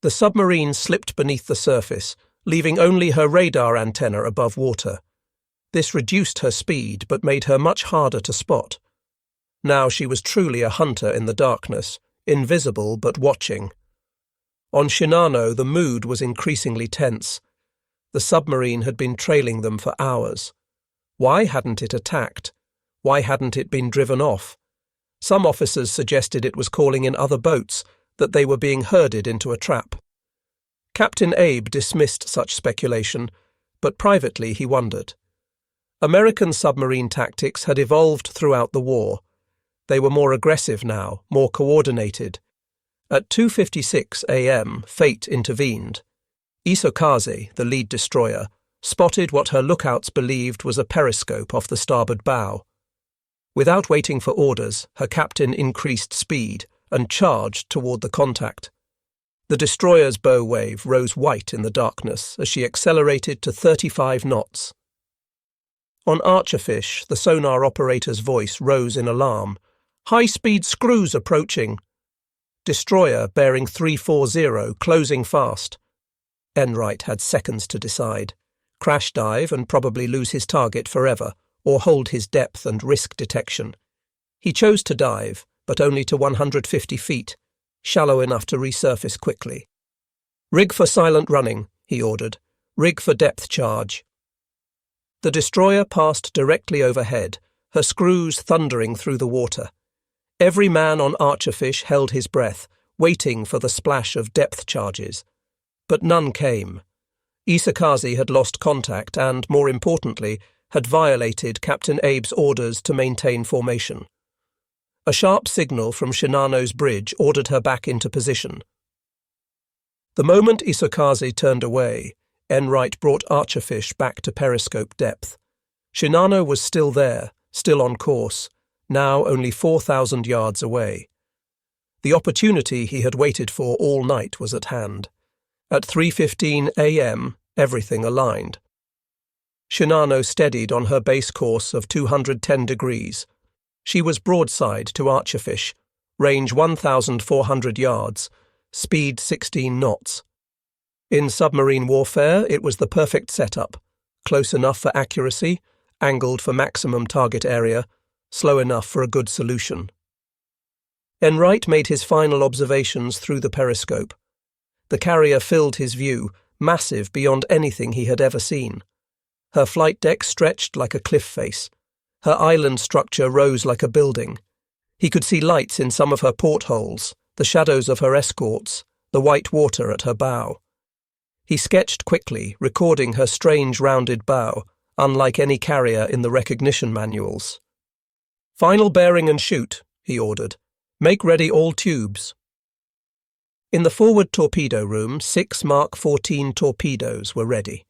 The submarine slipped beneath the surface, leaving only her radar antenna above water. This reduced her speed, but made her much harder to spot. Now she was truly a hunter in the darkness, invisible but watching. On Shinano, the mood was increasingly tense. The submarine had been trailing them for hours. Why hadn't it attacked? Why hadn't it been driven off? Some officers suggested it was calling in other boats, that they were being herded into a trap. Captain Abe dismissed such speculation, but privately he wondered. American submarine tactics had evolved throughout the war. They were more aggressive now, more coordinated. At 2:56 a.m., fate intervened. Isokaze, the lead destroyer, spotted what her lookouts believed was a periscope off the starboard bow. Without waiting for orders, her captain increased speed and charged toward the contact. The destroyer's bow wave rose white in the darkness as she accelerated to 35 knots. On Archerfish, the sonar operator's voice rose in alarm. "High-speed screws approaching." Destroyer bearing 340, closing fast. Enright had seconds to decide. Crash dive and probably lose his target forever, or hold his depth and risk detection. He chose to dive, but only to 150 feet, shallow enough to resurface quickly. "Rig for silent running," he ordered. "Rig for depth charge." The destroyer passed directly overhead, her screws thundering through the water. Every man on Archerfish held his breath, waiting for the splash of depth charges. But none came. Isokaze had lost contact and, more importantly, had violated Captain Abe's orders to maintain formation. A sharp signal from Shinano's bridge ordered her back into position. The moment Isokaze turned away, Enright brought Archerfish back to periscope depth. Shinano was still there, still on course, now only 4,000 yards away. The opportunity he had waited for all night was at hand. At 3:15 a.m., everything aligned. Shinano steadied on her base course of 210 degrees. She was broadside to Archerfish, range 1,400 yards, speed 16 knots. In submarine warfare, it was the perfect setup, close enough for accuracy, angled for maximum target area, slow enough for a good solution. Enright made his final observations through the periscope. The carrier filled his view, massive beyond anything he had ever seen. Her flight deck stretched like a cliff face. Her island structure rose like a building. He could see lights in some of her portholes, the shadows of her escorts, the white water at her bow. He sketched quickly, recording her strange rounded bow, unlike any carrier in the recognition manuals. "Final bearing and shoot," he ordered. "Make ready all tubes." In the forward torpedo room, 6 Mark 14 torpedoes were ready.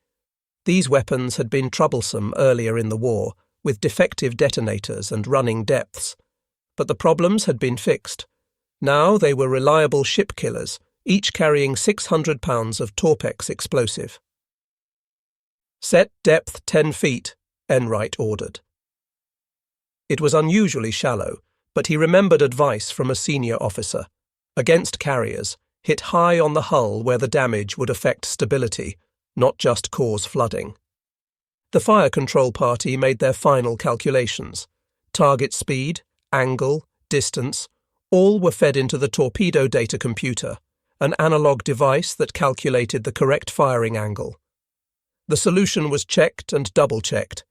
These weapons had been troublesome earlier in the war, with defective detonators and running depths. But the problems had been fixed. Now they were reliable ship killers, each carrying 600 pounds of Torpex explosive. "Set depth 10 feet, Enright ordered. It was unusually shallow, but he remembered advice from a senior officer. Against carriers, hit high on the hull where the damage would affect stability, not just cause flooding. The fire control party made their final calculations. Target speed, angle, distance, all were fed into the torpedo data computer, an analog device that calculated the correct firing angle. The solution was checked and double-checked.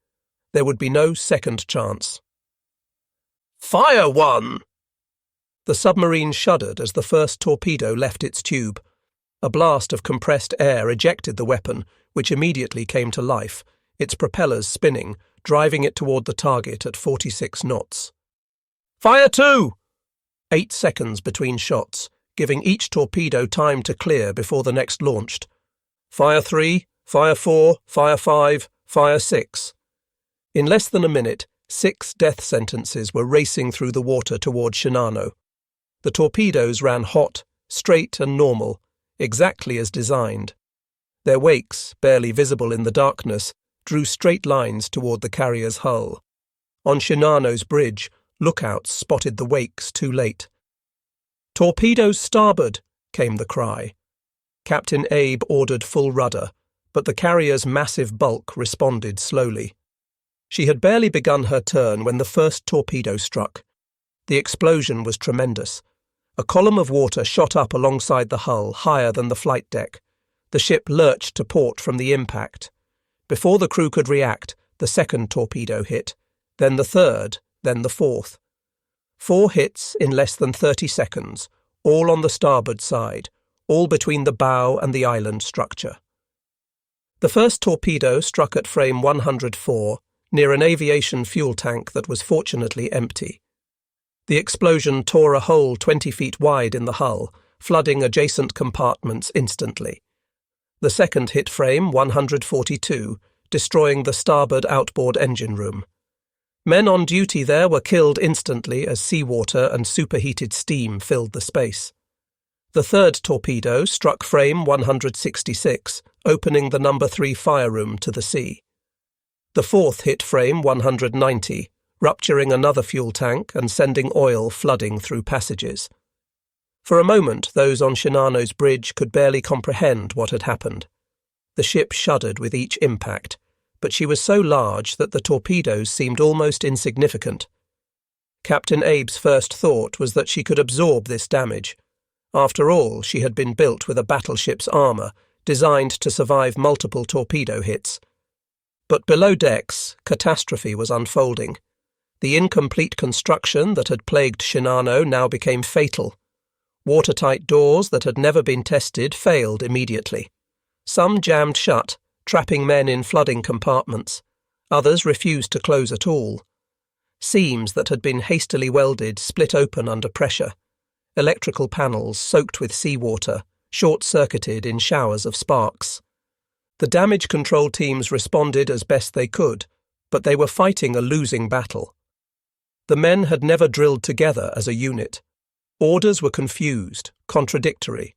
There would be no second chance. "Fire one!" The submarine shuddered as the first torpedo left its tube. A blast of compressed air ejected the weapon, which immediately came to life, its propellers spinning, driving it toward the target at 46 knots. "Fire two!" 8 seconds between shots, giving each torpedo time to clear before the next launched. "Fire 3, Fire 4, Fire 5, Fire 6. In less than a minute, 6 death sentences were racing through the water toward Shinano. The torpedoes ran hot, straight and normal, exactly as designed. Their wakes, barely visible in the darkness, drew straight lines toward the carrier's hull. On Shinano's bridge, lookouts spotted the wakes too late. "Torpedoes starboard!" came the cry. Captain Abe ordered full rudder, but the carrier's massive bulk responded slowly. She had barely begun her turn when the first torpedo struck. The explosion was tremendous. A column of water shot up alongside the hull, higher than the flight deck. The ship lurched to port from the impact. Before the crew could react, the second torpedo hit, then the third, then the fourth. 4 hits in less than 30 seconds, all on the starboard side, all between the bow and the island structure. The first torpedo struck at frame 104, near an aviation fuel tank that was fortunately empty. The explosion tore a hole 20 feet wide in the hull, flooding adjacent compartments instantly. The second hit frame 142, destroying the starboard outboard engine room. Men on duty there were killed instantly as seawater and superheated steam filled the space. The third torpedo struck frame 166, opening the number 3 fire room to the sea. The fourth hit frame 190, rupturing another fuel tank and sending oil flooding through passages. For a moment, those on Shinano's bridge could barely comprehend what had happened. The ship shuddered with each impact, but she was so large that the torpedoes seemed almost insignificant. Captain Abe's first thought was that she could absorb this damage. After all, she had been built with a battleship's armour, designed to survive multiple torpedo hits. But below decks, catastrophe was unfolding. The incomplete construction that had plagued Shinano now became fatal. Watertight doors that had never been tested failed immediately. Some jammed shut, trapping men in flooding compartments. Others refused to close at all. Seams that had been hastily welded split open under pressure. Electrical panels, soaked with seawater, short-circuited in showers of sparks. The damage control teams responded as best they could, but they were fighting a losing battle. The men had never drilled together as a unit. Orders were confused, contradictory.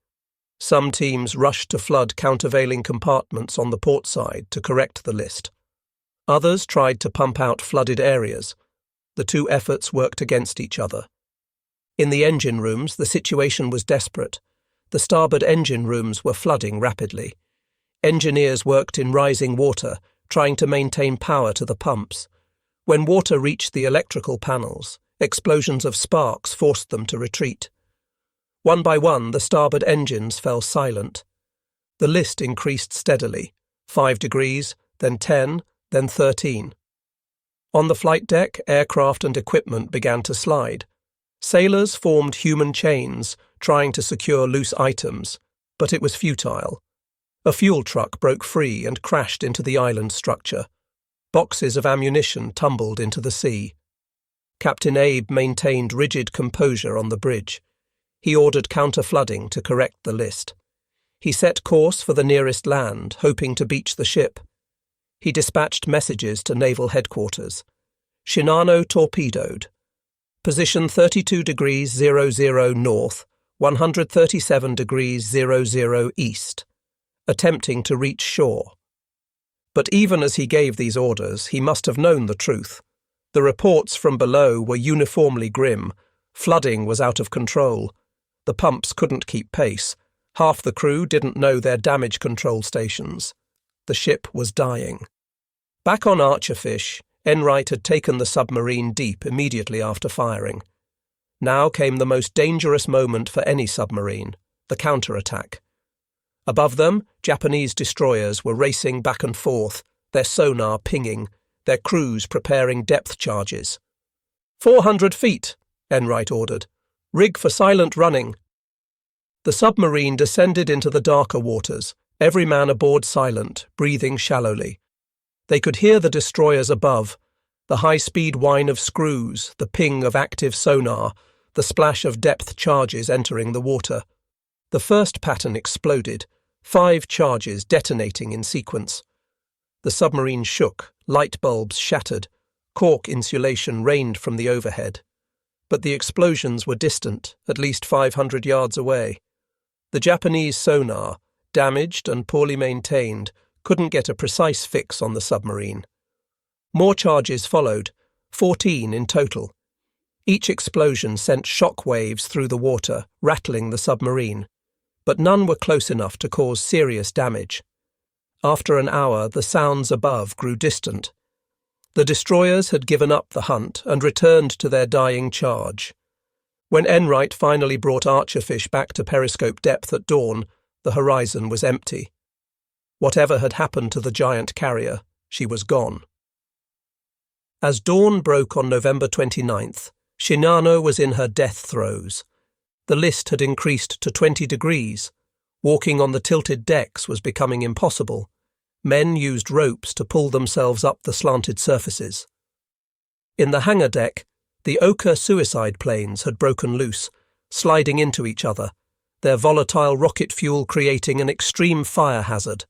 Some teams rushed to flood countervailing compartments on the port side to correct the list. Others tried to pump out flooded areas. The two efforts worked against each other. In the engine rooms, the situation was desperate. The starboard engine rooms were flooding rapidly. Engineers worked in rising water, trying to maintain power to the pumps. When water reached the electrical panels, explosions of sparks forced them to retreat. One by one, the starboard engines fell silent. The list increased steadily, 5 degrees, then 10, then 13. On the flight deck, aircraft and equipment began to slide. Sailors formed human chains, trying to secure loose items, but it was futile. A fuel truck broke free and crashed into the island structure. Boxes of ammunition tumbled into the sea. Captain Abe maintained rigid composure on the bridge. He ordered counter-flooding to correct the list. He set course for the nearest land, hoping to beach the ship. He dispatched messages to naval headquarters. Shinano torpedoed. Position 32 degrees 00 north, 137 degrees 00 east. Attempting to reach shore. But even as he gave these orders, he must have known the truth. The reports from below were uniformly grim. Flooding was out of control. The pumps couldn't keep pace. Half the crew didn't know their damage control stations. The ship was dying. Back on Archerfish, Enright had taken the submarine deep immediately after firing. Now came the most dangerous moment for any submarine, the counterattack. Above them, Japanese destroyers were racing back and forth, their sonar pinging, their crews preparing depth charges. 400 feet, Enright ordered. Rig for silent running. The submarine descended into the darker waters, every man aboard silent, breathing shallowly. They could hear the destroyers above, the high-speed whine of screws, the ping of active sonar, the splash of depth charges entering the water. The first pattern exploded, 5 charges detonating in sequence. The submarine shook, light bulbs shattered, cork insulation rained from the overhead. But the explosions were distant, at least 500 yards away. The Japanese sonar, damaged and poorly maintained, couldn't get a precise fix on the submarine. More charges followed, 14 in total. Each explosion sent shock waves through the water, rattling the submarine, but none were close enough to cause serious damage. After an hour, the sounds above grew distant. The destroyers had given up the hunt and returned to their dying charge. When Enright finally brought Archerfish back to periscope depth at dawn, the horizon was empty. Whatever had happened to the giant carrier, she was gone. As dawn broke on November 29th, Shinano was in her death throes. The list had increased to 20 degrees. Walking on the tilted decks was becoming impossible. Men used ropes to pull themselves up the slanted surfaces. In the hangar deck, the Oka suicide planes had broken loose, sliding into each other, their volatile rocket fuel creating an extreme fire hazard.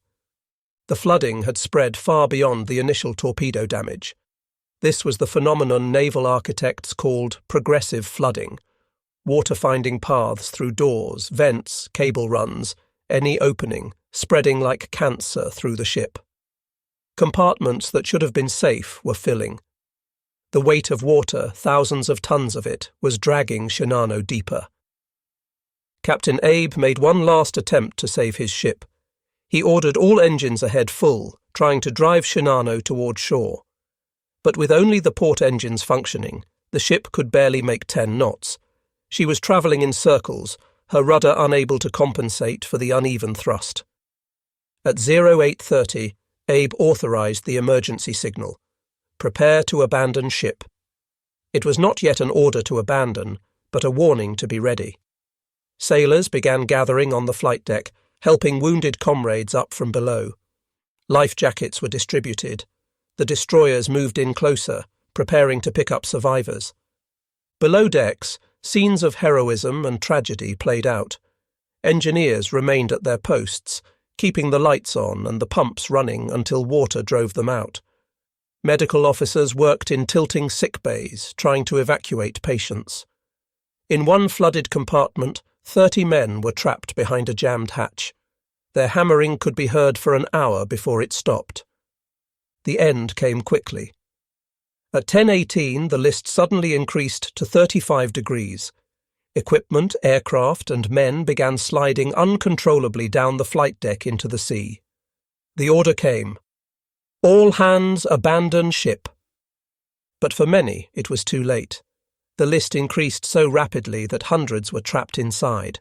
The flooding had spread far beyond the initial torpedo damage. This was the phenomenon naval architects called progressive flooding, water finding paths through doors, vents, cable runs, any opening, spreading like cancer through the ship. Compartments that should have been safe were filling. The weight of water, thousands of tons of it, was dragging Shinano deeper. Captain Abe made one last attempt to save his ship. He ordered all engines ahead full, trying to drive Shinano toward shore. But with only the port engines functioning, the ship could barely make 10 knots. She was travelling in circles, her rudder unable to compensate for the uneven thrust. At 0830, Abe authorised the emergency signal. Prepare to abandon ship. It was not yet an order to abandon, but a warning to be ready. Sailors began gathering on the flight deck, helping wounded comrades up from below. Life jackets were distributed. The destroyers moved in closer, preparing to pick up survivors. Below decks, scenes of heroism and tragedy played out. Engineers remained at their posts, keeping the lights on and the pumps running until water drove them out. Medical officers worked in tilting sick bays, trying to evacuate patients. In one flooded compartment, 30 men were trapped behind a jammed hatch. Their hammering could be heard for an hour before it stopped. The end came quickly. At 10:18, the list suddenly increased to 35 degrees. Equipment, aircraft, and men began sliding uncontrollably down the flight deck into the sea. The order came: all hands abandon ship. But for many, it was too late. The list increased so rapidly that hundreds were trapped inside.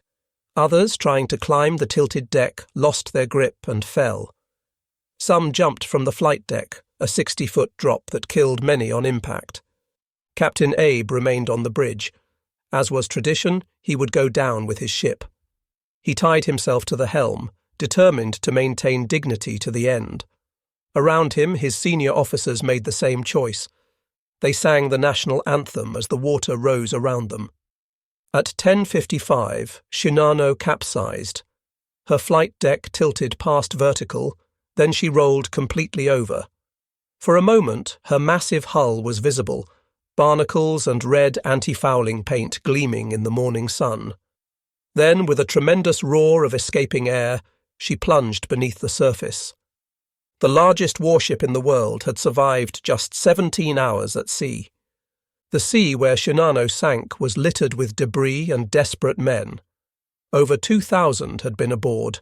Others, trying to climb the tilted deck, lost their grip and fell. Some jumped from the flight deck, a 60-foot drop that killed many on impact. Captain Abe remained on the bridge. As was tradition, he would go down with his ship. He tied himself to the helm, determined to maintain dignity to the end. Around him, his senior officers made the same choice. They sang the national anthem as the water rose around them. At 10:55, Shinano capsized. Her flight deck tilted past vertical, then she rolled completely over. For a moment, her massive hull was visible, barnacles and red anti-fouling paint gleaming in the morning sun. Then, with a tremendous roar of escaping air, she plunged beneath the surface. The largest warship in the world had survived just 17 hours at sea. The sea where Shinano sank was littered with debris and desperate men. Over 2,000 had been aboard.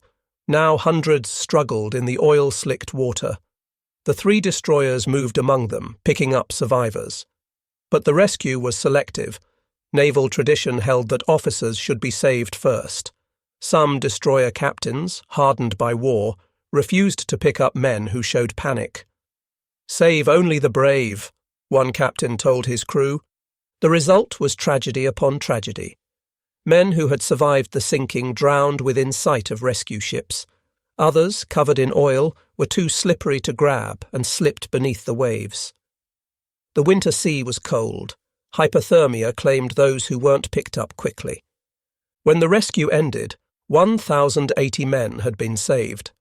Now hundreds struggled in the oil-slicked water. The 3 destroyers moved among them, picking up survivors. But the rescue was selective. Naval tradition held that officers should be saved first. Some destroyer captains, hardened by war, refused to pick up men who showed panic. "Save only the brave," one captain told his crew. The result was tragedy upon tragedy. Men who had survived the sinking drowned within sight of rescue ships. Others, covered in oil, were too slippery to grab and slipped beneath the waves. The winter sea was cold. Hypothermia claimed those who weren't picked up quickly. When the rescue ended, 1,080 men had been saved.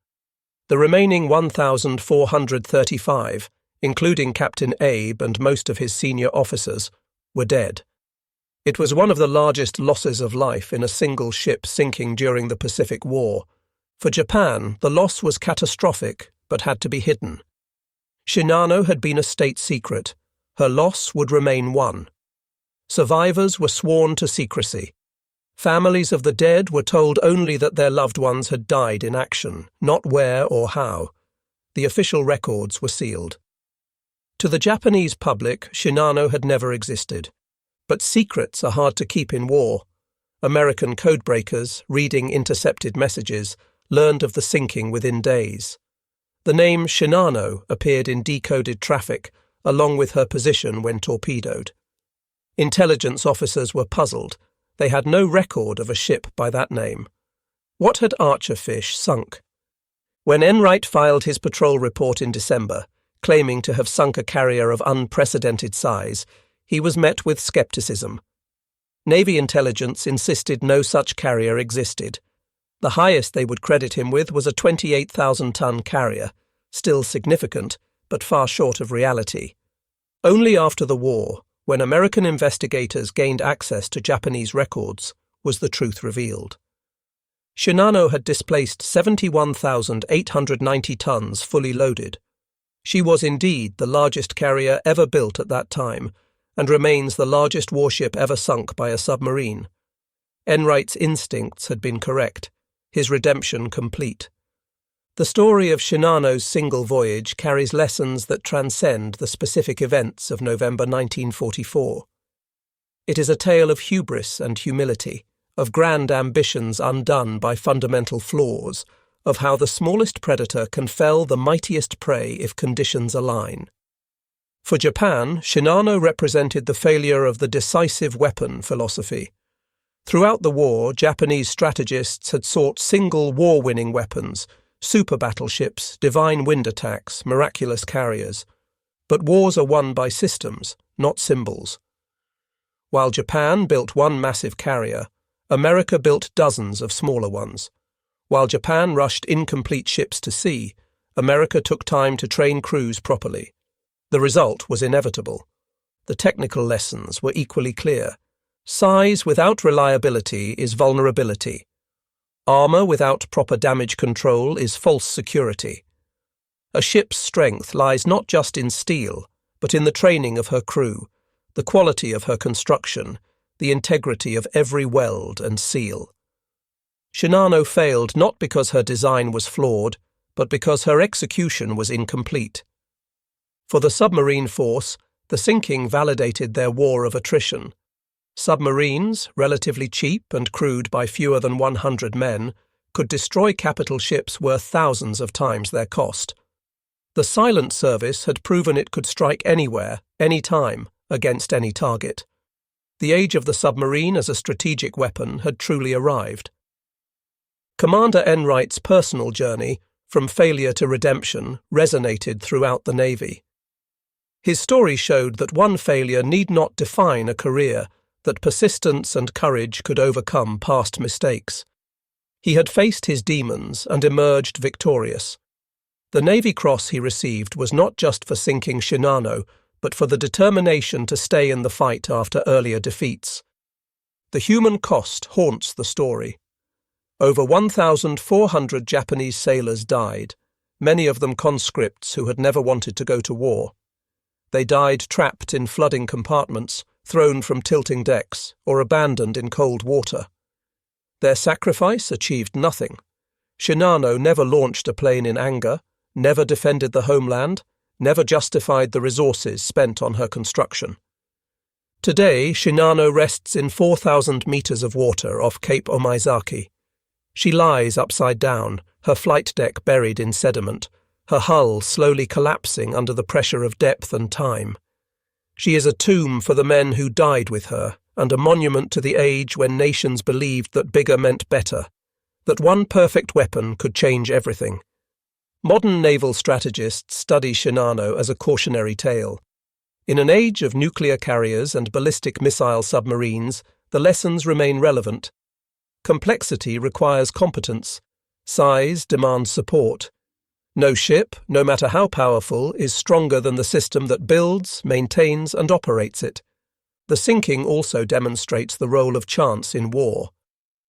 The remaining 1,435, including Captain Abe and most of his senior officers, were dead. It was one of the largest losses of life in a single ship sinking during the Pacific War. For Japan, the loss was catastrophic, but had to be hidden. Shinano had been a state secret. Her loss would remain one. Survivors were sworn to secrecy. Families of the dead were told only that their loved ones had died in action, not where or how. The official records were sealed. To the Japanese public, Shinano had never existed. But secrets are hard to keep in war. American codebreakers, reading intercepted messages, learned of the sinking within days. The name Shinano appeared in decoded traffic, along with her position when torpedoed. Intelligence officers were puzzled. They had no record of a ship by that name. What had Archerfish sunk? When Enright filed his patrol report in December, claiming to have sunk a carrier of unprecedented size, he was met with skepticism. Navy intelligence insisted no such carrier existed. The highest they would credit him with was a 28,000-ton carrier, still significant, but far short of reality. Only after the war, when American investigators gained access to Japanese records, was the truth revealed. Shinano had displaced 71,890 tons fully loaded. She was indeed the largest carrier ever built at that time, and remains the largest warship ever sunk by a submarine. Enright's instincts had been correct, his redemption complete. The story of Shinano's single voyage carries lessons that transcend the specific events of November 1944. It is a tale of hubris and humility, of grand ambitions undone by fundamental flaws, of how the smallest predator can fell the mightiest prey if conditions align. For Japan, Shinano represented the failure of the decisive weapon philosophy. Throughout the war, Japanese strategists had sought single war-winning weapons, super battleships, divine wind attacks, miraculous carriers. But wars are won by systems, not symbols. While Japan built one massive carrier, America built dozens of smaller ones. While Japan rushed incomplete ships to sea, America took time to train crews properly. The result was inevitable. The technical lessons were equally clear. Size without reliability is vulnerability. Armour without proper damage control is false security. A ship's strength lies not just in steel, but in the training of her crew, the quality of her construction, the integrity of every weld and seal. Shinano failed not because her design was flawed, but because her execution was incomplete. For the submarine force, the sinking validated their war of attrition. Submarines, relatively cheap and crewed by fewer than 100 men, could destroy capital ships worth thousands of times their cost. The silent service had proven it could strike anywhere, any time, against any target. The age of the submarine as a strategic weapon had truly arrived. Commander Enright's personal journey, from failure to redemption, resonated throughout the Navy. His story showed that one failure need not define a career, that persistence and courage could overcome past mistakes. He had faced his demons and emerged victorious. The Navy Cross he received was not just for sinking Shinano, but for the determination to stay in the fight after earlier defeats. The human cost haunts the story. Over 1,400 Japanese sailors died, many of them conscripts who had never wanted to go to war. They died trapped in flooding compartments, thrown from tilting decks, or abandoned in cold water. Their sacrifice achieved nothing. Shinano never launched a plane in anger, never defended the homeland, never justified the resources spent on her construction. Today, Shinano rests in 4,000 meters of water off Cape Omizaki. She lies upside down, her flight deck buried in sediment, her hull slowly collapsing under the pressure of depth and time. She is a tomb for the men who died with her, and a monument to the age when nations believed that bigger meant better, that one perfect weapon could change everything. Modern naval strategists study Shinano as a cautionary tale. In an age of nuclear carriers and ballistic missile submarines, the lessons remain relevant. Complexity requires competence. Size demands support. No ship, no matter how powerful, is stronger than the system that builds, maintains, and operates it. The sinking also demonstrates the role of chance in war.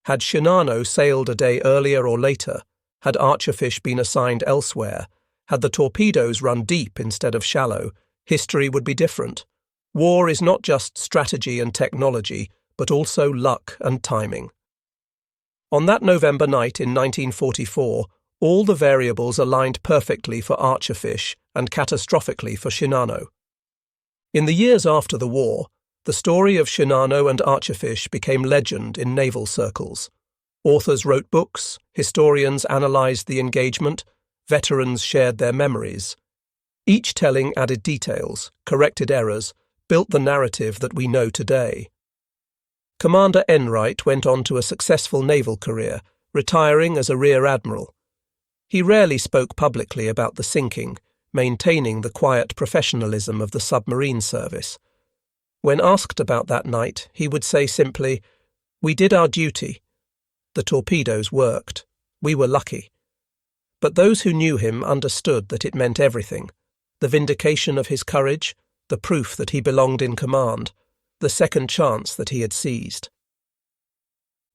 Had Shinano sailed a day earlier or later, had Archerfish been assigned elsewhere, had the torpedoes run deep instead of shallow, history would be different. War is not just strategy and technology, but also luck and timing. On that November night in 1944, all the variables aligned perfectly for Archerfish and catastrophically for Shinano. In the years after the war, the story of Shinano and Archerfish became legend in naval circles. Authors wrote books, historians analysed the engagement, veterans shared their memories. Each telling added details, corrected errors, built the narrative that we know today. Commander Enright went on to a successful naval career, retiring as a rear admiral. He rarely spoke publicly about the sinking, maintaining the quiet professionalism of the submarine service. When asked about that night, he would say simply, "We did our duty. The torpedoes worked. We were lucky." But those who knew him understood that it meant everything: the vindication of his courage, the proof that he belonged in command, the second chance that he had seized.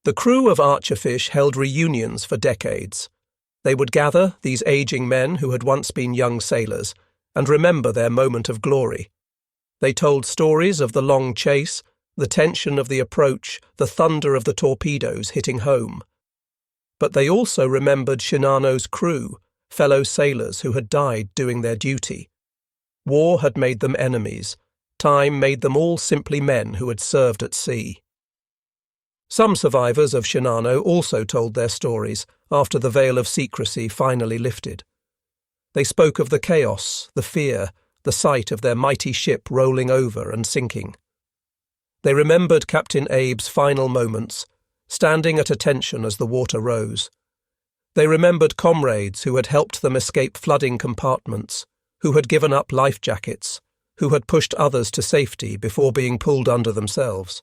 The crew of Archerfish held reunions for decades. They would gather, these aging men who had once been young sailors, and remember their moment of glory. They told stories of the long chase, the tension of the approach, the thunder of the torpedoes hitting home. But they also remembered Shinano's crew, fellow sailors who had died doing their duty. War had made them enemies. Time made them all simply men who had served at sea. Some survivors of Shinano also told their stories after the veil of secrecy finally lifted. They spoke of the chaos, the fear, the sight of their mighty ship rolling over and sinking. They remembered Captain Abe's final moments, standing at attention as the water rose. They remembered comrades who had helped them escape flooding compartments, who had given up life jackets, who had pushed others to safety before being pulled under themselves.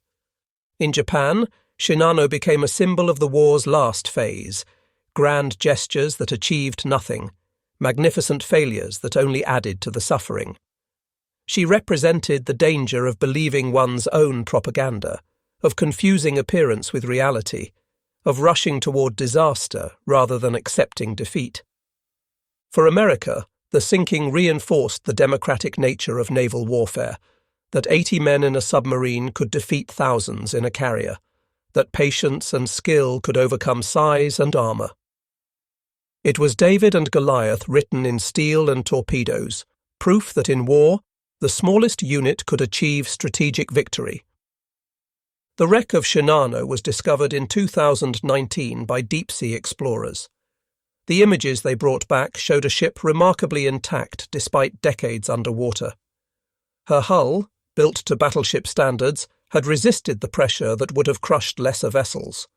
In Japan, Shinano became a symbol of the war's last phase: grand gestures that achieved nothing, magnificent failures that only added to the suffering. She represented the danger of believing one's own propaganda, of confusing appearance with reality, of rushing toward disaster rather than accepting defeat. For America, the sinking reinforced the democratic nature of naval warfare, that 80 men in a submarine could defeat thousands in a carrier, that patience and skill could overcome size and armour. It was David and Goliath written in steel and torpedoes, proof that in war, the smallest unit could achieve strategic victory. The wreck of Shinano was discovered in 2019 by deep-sea explorers. The images they brought back showed a ship remarkably intact despite decades underwater. Her hull, built to battleship standards, had resisted the pressure that would have crushed lesser vessels.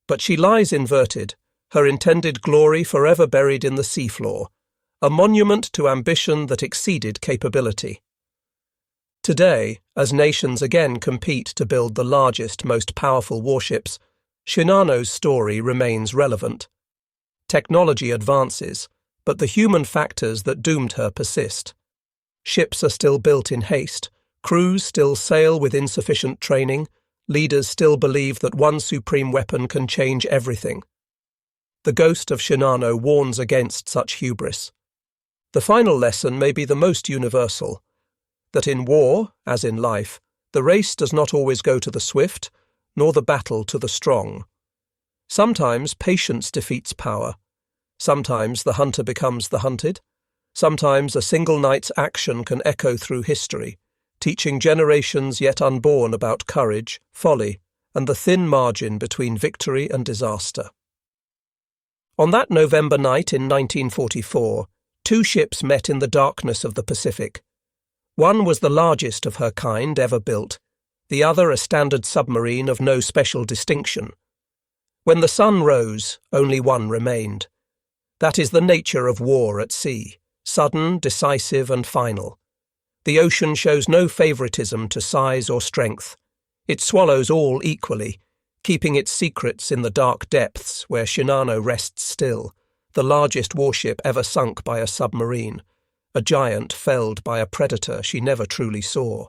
But she lies inverted, her intended glory forever buried in the seafloor, a monument to ambition that exceeded capability. Today, as nations again compete to build the largest, most powerful warships, Shinano's story remains relevant. Technology advances, but the human factors that doomed her persist. Ships are still built in haste, crews still sail with insufficient training, leaders still believe that one supreme weapon can change everything. The ghost of Shinano warns against such hubris. The final lesson may be the most universal: that in war, as in life, the race does not always go to the swift, nor the battle to the strong. Sometimes patience defeats power. Sometimes the hunter becomes the hunted. Sometimes a single night's action can echo through history, teaching generations yet unborn about courage, folly, and the thin margin between victory and disaster. On that November night in 1944, two ships met in the darkness of the Pacific. One was the largest of her kind ever built, the other a standard submarine of no special distinction. When the sun rose, only one remained. That is the nature of war at sea, sudden, decisive, and final. The ocean shows no favoritism to size or strength. It swallows all equally, keeping its secrets in the dark depths where Shinano rests still, the largest warship ever sunk by a submarine, a giant felled by a predator she never truly saw.